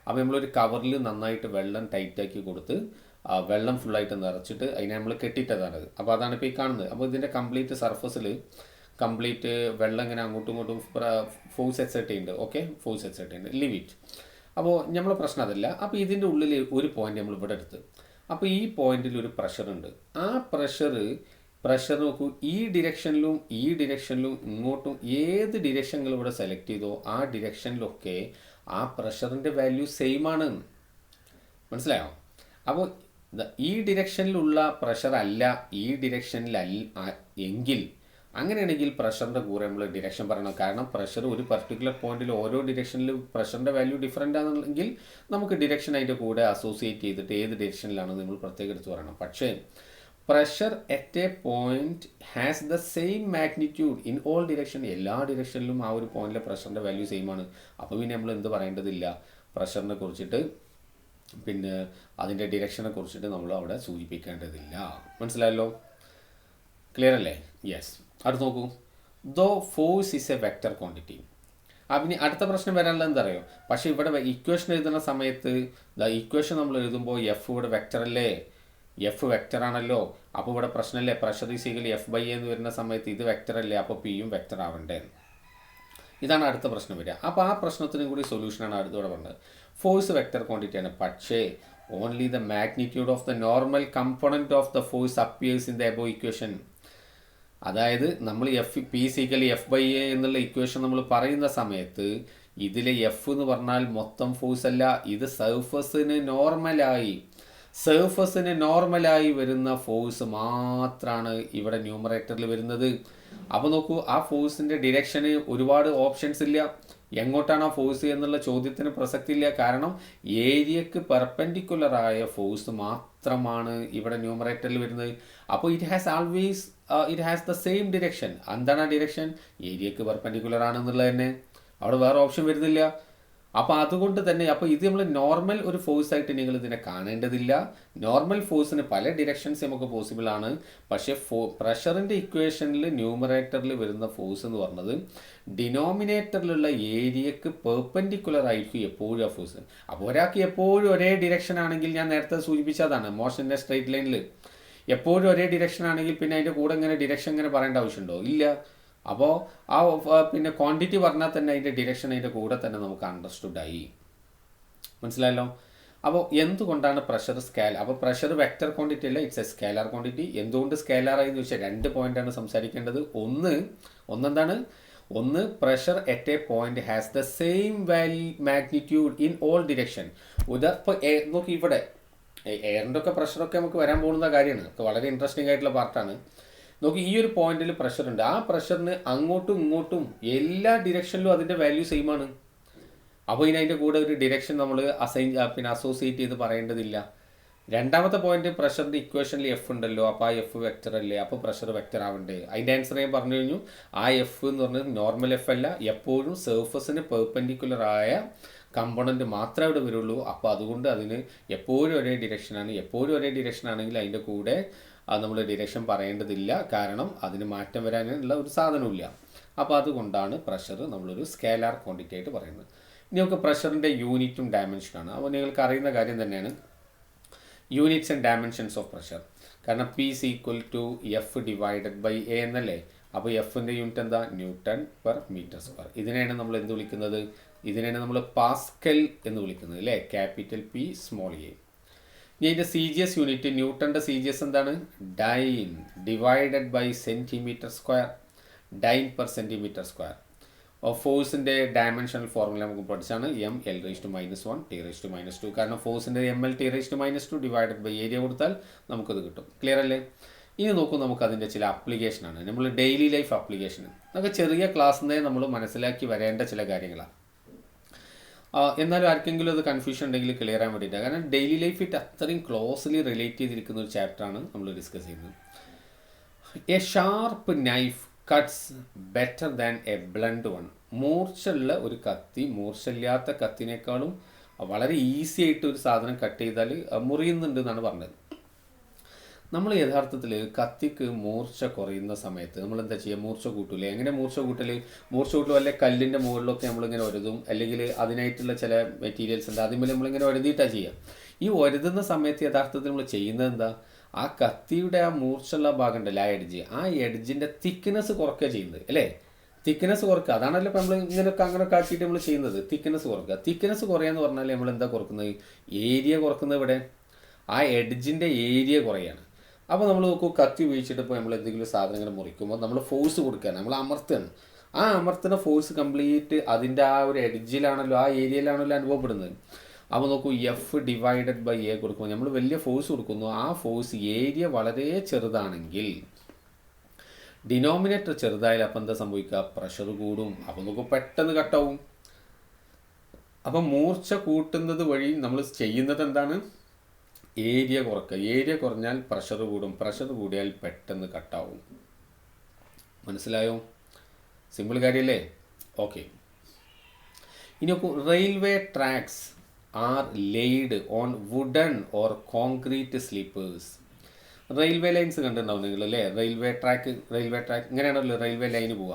അപ്പോൾ നമ്മളൊരു കവറിൽ നന്നായിട്ട് വെള്ളം ടൈറ്റാക്കി കൊടുത്ത് വെള്ളം ഫുള്ളായിട്ട് നിറച്ചിട്ട് അതിനെ നമ്മൾ കെട്ടിയിട്ടതാണ്. അപ്പോൾ അതാണ് ഇപ്പോൾ ഈ കാണുന്നത്. അപ്പോൾ ഇതിൻ്റെ കംപ്ലീറ്റ് സർഫസിൽ കംപ്ലീറ്റ് വെള്ളം ഇങ്ങനെ അങ്ങോട്ടും ഇങ്ങോട്ടും ഫോഴ്സ് എക്സേർട്ട് ചെയ്യുന്നുണ്ട്. ഓക്കെ, ഫോഴ്സ് എക്സേർട്ട് ചെയ്യുന്നുണ്ട്, ലീവ് ഇറ്റ്. അപ്പോൾ നമ്മളെ പ്രശ്നം അതല്ല. അപ്പോൾ ഇതിൻ്റെ ഉള്ളിൽ ഒരു പോയിന്റ് നമ്മൾ ഇവിടെ എടുത്ത്, അപ്പോൾ ഈ പോയിന്റിൽ ഒരു പ്രഷറുണ്ട്. ആ പ്രഷർ നോക്കൂ, ഈ ഡിറക്ഷനിലും ഇങ്ങോട്ടും ഏത് ഡിറക്ഷനുകൾ ഇവിടെ സെലക്ട് ചെയ്തോ ആ ഡിറക്ഷനിലൊക്കെ ആ പ്രഷറിൻ്റെ വാല്യൂ സെയിം ആണ്. മനസ്സിലായോ? അപ്പോൾ ഈ ഡിറക്ഷനിലുള്ള പ്രഷർ അല്ല ഈ ഡിറക്ഷനിലല്ല എങ്കിൽ, അങ്ങനെയാണെങ്കിൽ പ്രഷറിൻ്റെ കൂടെ നമ്മൾ ഡിറക്ഷൻ പറയണം. കാരണം പ്രഷർ ഒരു പർട്ടിക്കുലർ പോയിന്റിൽ ഓരോ ഡിറക്ഷനിൽ പ്രഷറിൻ്റെ വാല്യൂ ഡിഫറൻ്റ് ആണെന്നുണ്ടെങ്കിൽ നമുക്ക് ഡിറക്ഷൻ അതിൻ്റെ കൂടെ അസോസിയേറ്റ് ചെയ്തിട്ട് ഏത് ഡിറക്ഷനിലാണെന്ന് നമ്മൾ പ്രത്യേകം എടുത്ത് പറയണം. പക്ഷേ pressure at a point has the same magnitude in all direction, എല്ലാ ഡിറക്ഷനിലും ആ ഒരു പോയിന്റിലെ പ്രഷറിൻ്റെ വാല്യൂ സെയിം ആണ്. അപ്പോൾ പിന്നെ നമ്മൾ എന്ത് പറയേണ്ടതില്ല, പ്രഷറിനെ കുറിച്ചിട്ട് പിന്നെ അതിൻ്റെ ഡിറക്ഷനെ കുറിച്ചിട്ട് നമ്മൾ അവിടെ സൂചിപ്പിക്കേണ്ടതില്ല. മനസ്സിലായല്ലോ? ക്ലിയർ അല്ലേ? യെസ്. അടുത്ത് നോക്കൂ, though force is a vector quantity. പിന്നെ അടുത്ത പ്രശ്നം വരാനുള്ളത് എന്താ അറിയോ? പക്ഷേ ഇവിടെ ഇക്വേഷൻ എഴുതുന്ന സമയത്ത് ഇക്വേഷൻ നമ്മൾ എഴുതുമ്പോൾ എഫ് ഇവിടെ വെക്റ്റർ അല്ലേ, എഫ് വെക്റ്റർ ആണല്ലോ. അപ്പോൾ ഇവിടെ പ്രശ്നമല്ലേ, pressure is equal F by എന്ന് വരുന്ന സമയത്ത് ഇത് വെക്റ്റർ അല്ലേ, അപ്പോൾ പിയും വെക്റ്റർ ആവണ്ടേ. ഇതാണ് അടുത്ത പ്രശ്നം വരിക. അപ്പോൾ ആ പ്രശ്നത്തിനും കൂടി സൊല്യൂഷനാണ് അടുത്തൂടെ പറഞ്ഞത്. ഫോഴ്സ് വെക്റ്റർ ക്വാണ്ടിറ്റിയാണ്, പക്ഷേ only the magnitude of the normal component of the force appears in the above equation. അതായത് നമ്മൾ പി സീക്കൽ എഫ് ബൈ എ എന്നുള്ള ഇക്വേഷൻ നമ്മൾ പറയുന്ന സമയത്ത് ഇതിലെ എഫ് എന്ന് പറഞ്ഞാൽ മൊത്തം ഫോഴ്സ് അല്ല, ഇത് സർഫസിന് നോർമലായി വരുന്ന ഫോഴ്സ് മാത്രമാണ് ഇവിടെ ന്യൂമറേറ്ററിൽ വരുന്നത്. അപ്പോൾ നോക്കൂ, ആ ഫോഴ്സിൻ്റെ ഡിറക്ഷന് ഒരുപാട് ഓപ്ഷൻസ് ഇല്ല. എങ്ങോട്ടാണ് ആ ഫോഴ്സ് എന്നുള്ള ചോദ്യത്തിന് പ്രസക്തി ഇല്ല. കാരണം ഏരിയക്ക് പെർപെൻഡിക്കുലറായ ഫോഴ്സ് മാത്രമാണ് ഇവിടെ ന്യൂമറേറ്ററിൽ വരുന്നത്. അപ്പോൾ it has the same direction. എന്താണ് ആ ഡിറക്ഷൻ? ഏരിയക്ക് പെർപെൻഡിക്കുലർ ആണെന്നുള്ളത് തന്നെ, അവിടെ വേറെ ഓപ്ഷൻ വരുന്നില്ല. അപ്പോൾ അതുകൊണ്ട് തന്നെ ഇത് നമ്മൾ നോർമൽ ഒരു ഫോഴ്സ് ആയിട്ട് നിങ്ങൾ ഇതിനെ കാണേണ്ടതില്ല. നോർമൽ ഫോഴ്സിന് പല ഡിറക്ഷൻസ് നമുക്ക് പോസിബിൾ ആണ്. പക്ഷേ പ്രഷറിൻ്റെ ഇക്വേഷനിൽ ന്യൂമറേറ്ററിൽ വരുന്ന ഫോഴ്സ് എന്ന് പറഞ്ഞത് ഡിനോമിനേറ്ററിലുള്ള ഏരിയക്ക് പെർപെൻഡിക്കുലർ ആയിരിക്കും എപ്പോഴും ആ ഫോഴ്സ്. അപ്പോൾ ഒരാൾക്ക് എപ്പോഴും ഒരേ ഡിറക്ഷൻ ആണെങ്കിൽ, ഞാൻ നേരത്തെ സൂചിപ്പിച്ചതാണ്, മോഷൻ്റെ സ്ട്രെയിറ്റ് ലൈനിൽ എപ്പോഴും ഒരേ ഡിറക്ഷൻ ആണെങ്കിൽ പിന്നെ അതിൻ്റെ കൂടെ ഇങ്ങനെ ഡിറക്ഷൻ ഇങ്ങനെ പറയേണ്ട ആവശ്യമുണ്ടോ? ഇല്ല. അപ്പോൾ പിന്നെ ക്വാണ്ടിറ്റി പറഞ്ഞാൽ തന്നെ അതിൻ്റെ ഡിറക്ഷൻ അതിൻ്റെ കൂടെ തന്നെ നമുക്ക് അണ്ടർസ്റ്റുഡ് ആയി. മനസ്സിലായല്ലോ? അപ്പോൾ എന്തുകൊണ്ടാണ് പ്രഷർ അപ്പോൾ പ്രഷർ വെക്റ്റർ ക്വാണ്ടിറ്റി അല്ല, ഇറ്റ്സ് എ സ്കേലാർ ക്വാണ്ടിറ്റി. എന്തുകൊണ്ട് സ്കേലാർ ആയി എന്ന് വെച്ചാൽ 2 പോയിന്റാണ് സംസാരിക്കേണ്ടത്. ഒന്ന് pressure at a point has the same magnitude in all direction. ഇപ്പോൾ നോക്കി, ഇവിടെ എയറിൻ്റെ ഒക്കെ പ്രഷറൊക്കെ നമുക്ക് വരാൻ പോകുന്ന കാര്യമാണ്, വളരെ ഇൻട്രസ്റ്റിംഗ് ആയിട്ടുള്ള പാർട്ടാണ്. നോക്കി, ഈ ഒരു പോയിന്റിൽ പ്രഷറുണ്ട്. ആ പ്രഷറിന് അങ്ങോട്ടും ഇങ്ങോട്ടും എല്ലാ ഡിറക്ഷനിലും അതിൻ്റെ വാല്യൂ സെയിം ആണ്. അപ്പോൾ അതിൻ്റെ കൂടെ ഒരു ഡിറക്ഷൻ നമ്മൾ അസോസിയേറ്റ് ചെയ്ത് പറയേണ്ടതില്ല. രണ്ടാമത്തെ പോയിന്റ്, പ്രഷറിൻ്റെ ഇക്വേഷനിൽ എഫ് ഉണ്ടല്ലോ, അപ്പോൾ ആ എഫ് വെക്റ്റർ അല്ലേ, അപ്പോൾ പ്രഷർ വെക്റ്റർ ആവണ്ടേ. അതിൻ്റെ ആൻസർ ഞാൻ പറഞ്ഞു കഴിഞ്ഞു. ആ എഫ് എന്ന് പറഞ്ഞത് നോർമൽ എഫ് അല്ല, എപ്പോഴും സർഫസിന് പെർപെൻഡിക്കുലർ ആയ കമ്പോണൻറ്റ് മാത്രമേ ഇവിടെ വരുള്ളൂ. അപ്പോൾ അതുകൊണ്ട് അതിന് എപ്പോഴും ഒരേ ഡിറക്ഷനാണ്. എപ്പോഴും ഒരേ ഡിറക്ഷനാണെങ്കിൽ അതിൻ്റെ കൂടെ നമ്മൾ ഡിറക്ഷൻ പറയേണ്ടതില്ല, കാരണം അതിന് മാറ്റം വരാനുള്ള ഒരു സാധനമില്ല. അപ്പോൾ അതുകൊണ്ടാണ് പ്രഷർ നമ്മളൊരു സ്കേലാർ ക്വാണ്ടിറ്റി ആയിട്ട് പറയുന്നത്. ഇനി നമുക്ക് പ്രഷറിൻ്റെ യൂണിറ്റും ഡയമെൻഷനാണ്. അപ്പോൾ നിങ്ങൾക്ക് അറിയുന്ന കാര്യം തന്നെയാണ് units and dimensions of pressure. കാരണം P is equal to F divided by A എന്നല്ലേ. അപ്പോൾ എഫിൻ്റെ യൂണിറ്റ് എന്താ? Newton per metre square. ഇതിനെയാണ് നമ്മൾ എന്ത് വിളിക്കുന്നത്? ഇതിനെയാണ് നമ്മൾ പാസ്കൽ എന്ന് വിളിക്കുന്നത് അല്ലേ, ക്യാപിറ്റൽ പി സ്മോൾ എ. ഇനി അതിൻ്റെ സി ജി എസ് യൂണിറ്റ്, ന്യൂട്ടൻ്റെ സി ജി എസ് എന്താണ്? Dyne divided by centimetre square, dyne per centimetre square. ഫോഴ്സിൻ്റെ ഡയമെൻഷണൽ ഫോർമുല നമുക്ക് പഠിച്ചാണ് m(l⁻⁻1 t⁻²). കാരണം ഫോഴ്സിൻ്റെ ml(t⁻²) ഡിവൈഡഡ് ബൈ ഏരിയ കൊടുത്താൽ നമുക്കത് കിട്ടും. ക്ലിയർ അല്ലേ? ഇനി നോക്കൂ, നമുക്ക് അതിൻ്റെ ചില ആപ്ലിക്കേഷനാണ്, നമ്മൾ ഡെയിലി ലൈഫ് ആപ്ലിക്കേഷൻ. നമുക്ക് ചെറിയ ക്ലാസ്സിൽ നമ്മൾ മനസ്സിലാക്കി വരേണ്ട ചില കാര്യങ്ങളാണ്. എന്നാലും ആർക്കെങ്കിലും അത് കൺഫ്യൂഷൻ ഉണ്ടെങ്കിൽ ക്ലിയർ ആകാൻ വേണ്ടിയിട്ടാണ്. കാരണം ഡെയിലി ലൈഫ് ഇറ്റ് അത്രയും ക്ലോസ്ലി റിലേറ്റ് ചെയ്തിരിക്കുന്ന ഒരു ചാപ്റ്ററാണ് നമ്മൾ ഡിസ്കസ് ചെയ്യുന്നത്. A sharp knife cuts better than A blunt one. മൂർച്ചയുള്ള ഒരു കത്തി മൂർച്ചയില്ലാത്ത കത്തിനേക്കാളും വളരെ ഈസി ആയിട്ട് ഒരു സാധനം കട്ട് ചെയ്താൽ മുറിയുന്നുണ്ട് എന്നാണ് പറഞ്ഞത്. നമ്മൾ യഥാർത്ഥത്തിൽ കത്തിക്ക് മൂർച്ച കുറയുന്ന സമയത്ത് നമ്മൾ എന്താ ചെയ്യുക? മൂർച്ച കൂട്ടൂലേ? എങ്ങനെ മൂർച്ച കൂട്ടൽ വല്ല കല്ലിൻ്റെ മുകളിലൊക്കെ നമ്മളിങ്ങനെ ഒരതും, അല്ലെങ്കിൽ അതിനായിട്ടുള്ള ചില മെറ്റീരിയൽസ് ഉണ്ട്, അതിന്മേൽ നമ്മളിങ്ങനെ ഒരതിയിട്ടാണ് ചെയ്യുക. ഈ ഒരതുന്ന സമയത്ത് യഥാർത്ഥത്തിൽ നമ്മൾ ചെയ്യുന്നത് എന്താ? ആ കത്തിയുടെ ആ മൂർച്ചുള്ള ഭാഗം ഉണ്ടല്ലോ, ആ എഡ്ജിൻ്റെ തിക്നെസ് കുറയ്ക്കുക ചെയ്യുന്നത് അല്ലേ. തിക്നെസ് കുറയ്ക്കുക, അതാണല്ലോ ഇപ്പോൾ നമ്മൾ ഇങ്ങനെയൊക്കെ അങ്ങനെയൊക്കെ ആക്കിയിട്ട് നമ്മൾ ചെയ്യുന്നത്. തിക്നെസ് കുറയ്ക്കുക. തിക്നെസ് കുറയാന്ന് പറഞ്ഞാൽ നമ്മൾ എന്താ കുറക്കുന്നത്? ഏരിയ കുറക്കുന്നത്. ഇവിടെ ആ എഡ്ജിൻ്റെ ഏരിയ കുറയാണ്. അപ്പോൾ നമ്മൾ നോക്കൂ, കത്തി ഉപയോഗിച്ചിട്ട് ഇപ്പോൾ നമ്മൾ എന്തെങ്കിലും സാധനങ്ങൾ മുറിക്കുമ്പോൾ നമ്മൾ ഫോഴ്സ് കൊടുക്കുകയാണ്, നമ്മൾ അമർത്തുകയാണ്. ആ അമർത്തുന്ന ഫോഴ്സ് കംപ്ലീറ്റ് അതിൻ്റെ ആ ഒരു എഡ്ജിലാണല്ലോ, ആ ഏരിയയിലാണല്ലോ അനുഭവപ്പെടുന്നത്. അപ്പോൾ നോക്കൂ, F/A കൊടുക്കുമ്പോൾ നമ്മൾ വലിയ ഫോഴ്സ് കൊടുക്കുന്നു. ആ ഫോഴ്സ് ഏരിയ വളരെ ചെറുതാണെങ്കിൽ, ഡിനോമിനേറ്റർ ചെറുതായാലും അപ്പം എന്താ സംഭവിക്കുക? പ്രഷർ കൂടും. അപ്പോൾ നമുക്ക് പെട്ടെന്ന് കട്ടാവും. അപ്പം മൂർച്ച കൂട്ടുന്നത് വഴി നമ്മൾ ചെയ്യുന്നത് എന്താണ്? ഏരിയ കുറയ്ക്കുക. ഏരിയ കുറഞ്ഞാൽ പ്രഷർ കൂടും. പ്രഷർ കൂടിയാൽ പെട്ടെന്ന് കട്ടാവും. മനസ്സിലായോ? സിമ്പിൾ കാര്യമല്ലേ? ഓക്കെ. ഇനി നോക്കൂ, railway tracks are laid on wooden or concrete sleepers. Railway lines കണ്ടിട്ടുണ്ടാവും നിങ്ങൾ അല്ലേ? റെയിൽവേ ട്രാക്ക് ഇങ്ങനെയാണല്ലോ റെയിൽവേ ലൈന് പോവുക.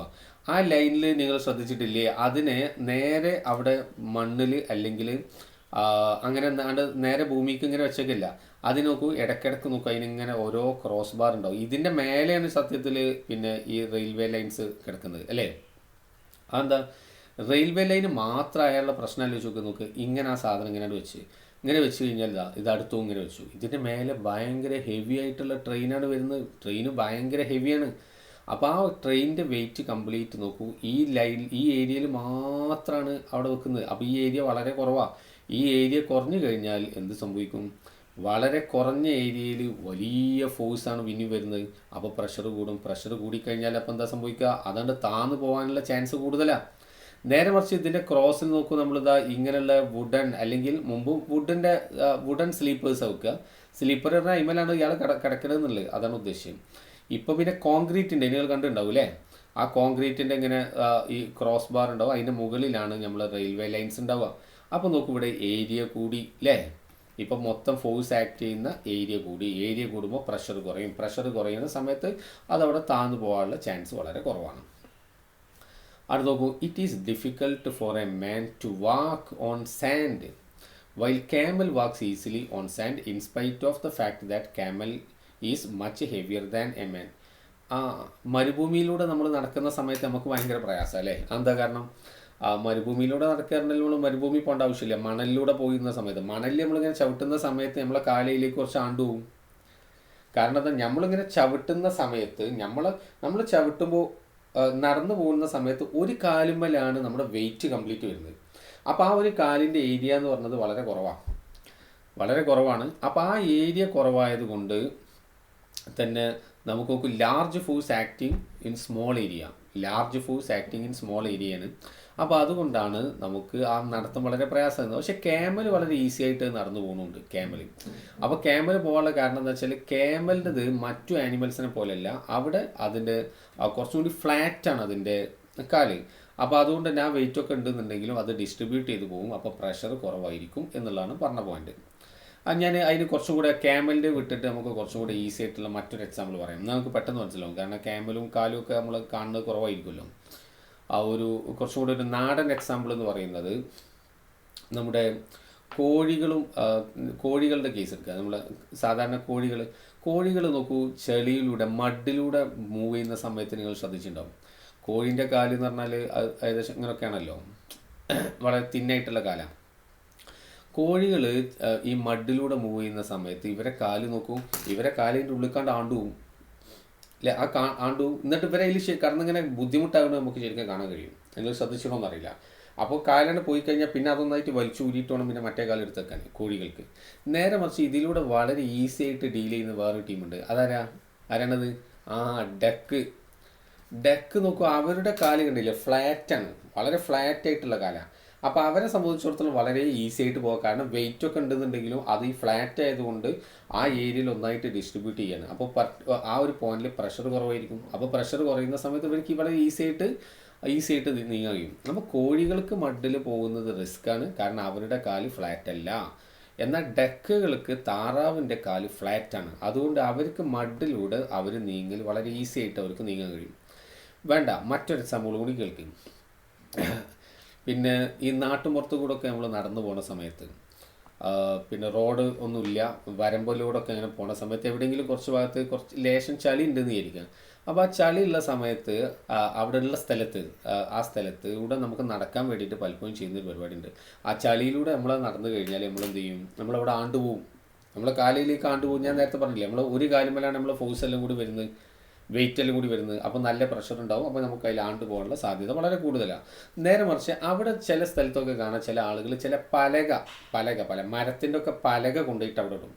ആ ലൈനിൽ നിങ്ങൾ ശ്രദ്ധിച്ചിട്ടില്ലേ, അതിനെ നേരെ അവിടെ മണ്ണിൽ അല്ലെങ്കിൽ അങ്ങനെ നേരെ ഭൂമിക്ക് ഇങ്ങനെ വെച്ചേക്കില്ല. അതിന് നോക്കൂ, ഇടയ്ക്കിടയ്ക്ക് നോക്കൂ, അതിനിങ്ങനെ ഓരോ ക്രോസ് ബാർ ഉണ്ടാവും. ഇതിൻ്റെ മേലെയാണ് സത്യത്തിൽ പിന്നെ ഈ റെയിൽവേ ലൈൻസ് കിടക്കുന്നത് അല്ലേ. അതെന്താ? റെയിൽവേ ലൈന് മാത്രമായുള്ള പ്രശ്നം ആലോചിച്ച് നോക്ക്. ഇങ്ങനെ ആ സാധനം ഇങ്ങനെ വെച്ച് കഴിഞ്ഞാൽ ഇത് അടുത്തും ഇങ്ങനെ വെച്ചു. ഇതിൻ്റെ മേലെ ഭയങ്കര ഹെവി ആയിട്ടുള്ള ട്രെയിനാണ് വരുന്നത്. ട്രെയിന് ഭയങ്കര ഹെവിയാണ്. അപ്പോൾ ആ ട്രെയിനിൻ്റെ വെയിറ്റ് കംപ്ലീറ്റ് നോക്കൂ, ഈ ഏരിയയിൽ മാത്രമാണ് അവിടെ വെക്കുന്നത്. അപ്പോൾ ഈ ഏരിയ വളരെ കുറവാണ്. ഈ ഏരിയ കുറഞ്ഞു കഴിഞ്ഞാൽ എന്ത് സംഭവിക്കും? വളരെ കുറഞ്ഞ ഏരിയയിൽ വലിയ ഫോഴ്സാണ് പിന്നെയും വരുന്നത്. അപ്പോൾ പ്രഷർ കൂടും. പ്രഷർ കൂടിക്കഴിഞ്ഞാൽ അപ്പോൾ എന്താ സംഭവിക്കുക? അതുകൊണ്ട് താന്നു പോകാനുള്ള ചാൻസ് കൂടുതലാണ്. നേരെ മറിച്ച് ഇതിൻ്റെ ക്രോസിൽ നോക്കൂ, നമ്മളിതാ ഇങ്ങനെയുള്ള വുഡൻ, അല്ലെങ്കിൽ മുമ്പ് വുഡൻ സ്ലീപ്പേഴ്സ് വെക്കുക. സ്ലീപ്പർ പറഞ്ഞാൽ അതിമേലാണ് ഇയാൾ കിടക്കണമെന്നുള്ളത്, അതാണ് ഉദ്ദേശ്യം. ഇപ്പോൾ പിന്നെ കോൺക്രീറ്റിൻ്റെ നിങ്ങൾ കണ്ടിട്ടുണ്ടാവും അല്ലേ? ആ കോൺക്രീറ്റിൻ്റെ ഇങ്ങനെ ഈ ക്രോസ് ബാർ ഉണ്ടാവും. അതിൻ്റെ മുകളിലാണ് നമ്മൾ റെയിൽവേ ലൈൻസ് ഉണ്ടാവുക. അപ്പോൾ നോക്കൂ, ഇവിടെ ഏരിയ കൂടി അല്ലേ? ഇപ്പം മൊത്തം ഫോഴ്സ് ആക്ട് ചെയ്യുന്ന ഏരിയ കൂടി. ഏരിയ കൂടുമ്പോൾ പ്രഷർ കുറയും. പ്രഷർ കുറയുന്ന സമയത്ത് അതവിടെ താഴ്ന്നു പോകാനുള്ള ചാൻസ് വളരെ കുറവാണ്. അടുത്ത് നോക്കൂ, it is difficult for a man to walk on sand while camel walks easily on sand in spite of the fact that camel is much heavier than a man. മരുഭൂമിയിലൂടെ നമ്മൾ നടക്കുന്ന സമയത്ത് നമുക്ക് ഭയങ്കര പ്രയാസം അല്ലേ? എന്താ കാരണം? മരുഭൂമിയിലൂടെ നടക്കാറുണ്ടെങ്കിൽ നമ്മൾ മരുഭൂമി പോകേണ്ട ആവശ്യമില്ല. മണലിലൂടെ പോയിരുന്ന സമയത്ത്, മണലിൽ നമ്മളിങ്ങനെ ചവിട്ടുന്ന സമയത്ത് നമ്മളെ കാലയിലേക്ക് കുറച്ച് ആണ്ടുപോകും. കാരണം എന്താ? നമ്മളിങ്ങനെ ചവിട്ടുന്ന സമയത്ത് നമ്മൾ ചവിട്ടുമ്പോൾ നടന്നു പോകുന്ന സമയത്ത് ഒരു കാലുമ്മലാണ് നമ്മുടെ വെയിറ്റ് കംപ്ലീറ്റ് വരുന്നത്. അപ്പോൾ ആ ഒരു കാലിൻ്റെ ഏരിയ എന്ന് പറഞ്ഞത് വളരെ കുറവാണ്. അപ്പോൾ ആ ഏരിയ കുറവായത് കൊണ്ട് തന്നെ നമുക്ക് നോക്കും, large force acting in small ഏരിയയാണ്. അപ്പോൾ അതുകൊണ്ടാണ് നമുക്ക് ആ നടത്തം വളരെ പ്രയാസമായിരുന്നു. പക്ഷേ ക്യാമൽ വളരെ ഈസി ആയിട്ട് നടന്നു പോകുന്നുണ്ട് അപ്പോൾ ക്യാമൽ പോകാനുള്ള കാരണം എന്താ വെച്ചാൽ, ക്യാമലിൻ്റെത് മറ്റു ആനിമൽസിനെ പോലെയല്ല. അവിടെ അതിൻ്റെ കുറച്ചും കൂടി ഫ്ലാറ്റാണ് അതിൻ്റെ കാല്. അപ്പോൾ അതുകൊണ്ട് തന്നെ ആ വെയിറ്റ് ഒക്കെ ഉണ്ടെന്നുണ്ടെങ്കിലും അത് ഡിസ്ട്രിബ്യൂട്ട് ചെയ്ത് പോകും. അപ്പോൾ പ്രഷർ കുറവായിരിക്കും എന്നുള്ളതാണ് പറഞ്ഞ പോയിന്റ്. ഞാൻ അതിന് കുറച്ചും കൂടെ ക്യാമലിൻ്റെ വിട്ടിട്ട് നമുക്ക് കുറച്ചും കൂടെ ഈസി ആയിട്ടുള്ള മറ്റൊരു എക്സാമ്പിൾ പറയാം. നമുക്ക് പെട്ടെന്ന് മനസ്സിലാവും. കാരണം ക്യാമലും കാലും ഒക്കെ നമ്മൾ കാണുന്നത് കുറവായിരിക്കുമല്ലോ. ആ ഒരു കുറച്ചും കൂടെ ഒരു നാടൻ എക്സാമ്പിൾ എന്ന് പറയുന്നത് നമ്മുടെ കോഴികളുടെ കേസ് എടുക്കുക. നമ്മൾ സാധാരണ കോഴികൾ നോക്കൂ, ചെളിയിലൂടെ മഡിലൂടെ മൂവ് ചെയ്യുന്ന സമയത്ത് നിങ്ങൾ ശ്രദ്ധിച്ചിട്ടുണ്ടാവും. കോഴീൻ്റെ കാല് എന്ന് പറഞ്ഞാൽ ഏകദേശം ഇങ്ങനെയൊക്കെയാണല്ലോ, വളരെ തിന്നായിട്ടുള്ള കാലാണ്. കോഴികൾ ഈ മഡിലൂടെ മൂവ് ചെയ്യുന്ന സമയത്ത് ഇവരെ കാല് നോക്കും, ഇവരെ കാലിൻ്റെ ഉള്ളിക്കാണ്ട് ആണ്ടുപോകും അല്ലേ? ആണ്ടുപോകും. എന്നിട്ട് ഇവരെ അതിൽ കടന്നിങ്ങനെ ബുദ്ധിമുട്ടാകുന്നത് നമുക്ക് ശരിക്കും കാണാൻ കഴിയും. നിങ്ങൾ ശ്രദ്ധിച്ചിട്ടോന്ന് അറിയില്ല. അപ്പോൾ കാലാണ് പോയി കഴിഞ്ഞാൽ പിന്നെ അതൊന്നായിട്ട് വലിച്ചു ഊരിയിട്ട് വേണം പിന്നെ മറ്റേ കാലം എടുത്ത് വെക്കാൻ കോഴികൾക്ക്. നേരെ മറിച്ച് ഇതിലൂടെ വളരെ ഈസി ആയിട്ട് ഡീൽ ചെയ്യുന്ന വേറൊരു ടീമുണ്ട്. ആരാണത്? ഡക്ക് നോക്കൂ, അവരുടെ കാല് കണ്ടില്ലേ, ഫ്ലാറ്റാണ്, വളരെ ഫ്ലാറ്റ് ആയിട്ടുള്ള കാലാണ്. അപ്പോൾ അവരെ സംബന്ധിച്ചിടത്തോളം വളരെ ഈസി ആയിട്ട് പോകാം. കാരണം വെയിറ്റ് ഒക്കെ ഉണ്ടെന്നുണ്ടെങ്കിലും അത് ഈ ഫ്ലാറ്റ് ആയതുകൊണ്ട് ആ ഏരിയയിൽ ഒന്നായിട്ട് ഡിസ്ട്രിബ്യൂട്ട് ചെയ്യാണ്. അപ്പോൾ ആ ഒരു പോയിന്റിൽ പ്രഷർ കുറവായിരിക്കും. അപ്പോൾ പ്രഷർ കുറയുന്ന സമയത്ത് ഇവർക്ക് വളരെ ഈസി ആയിട്ട് നീങ്ങാൻ കഴിയും. അപ്പോൾ കോഴികൾക്ക് മഡിൽ പോകുന്നത് റിസ്ക്കാണ്, കാരണം അവരുടെ കാല് ഫ്ലാറ്റ് അല്ല. എന്നാൽ ഡക്കുകൾക്ക്, താറാവിൻ്റെ കാല് ഫ്ലാറ്റാണ്. അതുകൊണ്ട് അവർക്ക് മഡിലൂടെ അവർ നീങ്ങൽ വളരെ ഈസി ആയിട്ട് അവർക്ക് നീങ്ങാൻ കഴിയും. വേണ്ട, മറ്റൊരു എക്സാമ്പിൾ കൂടി കേൾക്കും. പിന്നെ ഈ നാട്ടുമ്പുറത്ത് കൂടെ ഒക്കെ നമ്മൾ നടന്നു പോകുന്ന സമയത്ത് പിന്നെ റോഡ് ഒന്നുമില്ല, വരമ്പിലൂടെയൊക്കെ ഇങ്ങനെ പോണ സമയത്ത് എവിടെയെങ്കിലും കുറച്ച് ഭാഗത്ത് കുറച്ച് ലേശം ചളി ഉണ്ടെന്ന് വിചാരിക്കാം. അപ്പോൾ ആ ചളിയുള്ള സമയത്ത് അവിടെയുള്ള സ്ഥലത്ത് ആ സ്ഥലത്ത് ഇവിടെ നമുക്ക് നടക്കാൻ വേണ്ടിയിട്ട് പലപ്പോഴും ചെയ്യുന്നൊരു പരിപാടി ഉണ്ട്. ആ ചളിയിലൂടെ നമ്മൾ നടന്നു കഴിഞ്ഞാൽ നമ്മൾ എന്ത് ചെയ്യും, നമ്മളവിടെ ആണ്ടുപോകും, നമ്മളെ കാലിലേക്ക് ആണ്ടുപോകും. ഞാൻ നേരത്തെ പറഞ്ഞില്ലേ, നമ്മൾ ഒരു കാലുമേലാണ് നമ്മൾ ഫോഴ്സ് എല്ലാം കൂടി വരുന്നത്, വെയിറ്റ് എല്ലാം കൂടി വരുന്നത്. അപ്പോൾ നല്ല പ്രഷർ ഉണ്ടാവും, അപ്പോൾ നമുക്ക് അതിൽ ആണ്ട് പോകാനുള്ള സാധ്യത വളരെ കൂടുതലാണ്. നേരെ മറിച്ച് അവിടെ ചില സ്ഥലത്തൊക്കെ കാണാം, ചില ആളുകൾ ചില പലക മരത്തിൻ്റെ ഒക്കെ പലക കൊണ്ടുപോയിട്ട് അവിടെ ഇടും.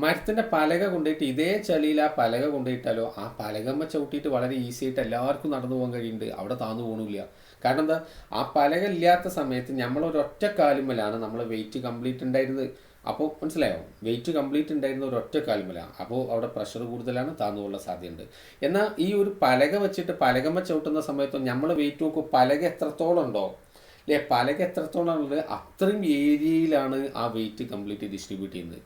മരത്തിൻ്റെ പലക കൊണ്ടുപോയിട്ട് ഇതേ ചളിയിൽ ആ പലക കൊണ്ടുപോയിട്ടാലോ ആ പലകമ്മ ചവിട്ടിയിട്ട് വളരെ ഈസി ആയിട്ട് എല്ലാവർക്കും നടന്നു പോകാൻ കഴിയുന്നുണ്ട്, അവിടെ താന്നു പോകണില്ല. കാരണം എന്താ, ആ പലക ഇല്ലാത്ത സമയത്ത് നമ്മളൊരൊറ്റ കാലുമ്മലാണ് നമ്മൾ വെയിറ്റ് കംപ്ലീറ്റ് ഉണ്ടായിരുന്നത്. അപ്പോൾ മനസ്സിലായോ, വെയിറ്റ് കംപ്ലീറ്റ് ഉണ്ടായിരുന്ന ഒരൊറ്റ കാലുമ്മലാണ്. അപ്പോൾ അവിടെ പ്രഷർ കൂടുതലാണ്, താന്നുകൊള്ള സാധ്യതയുണ്ട്. എന്നാൽ ഈ ഒരു പലക വെച്ചിട്ട് പലകമ്മ ചവിട്ടുന്ന സമയത്ത് നമ്മൾ വെയിറ്റ് നോക്കും, പലക എത്രത്തോളം ഉണ്ടോ അല്ലേ, പലക എത്രത്തോളം ഉള്ളത് അത്രയും ഏരിയയിലാണ് ആ വെയിറ്റ് കംപ്ലീറ്റ് ഡിസ്ട്രിബ്യൂട്ട് ചെയ്യുന്നത്.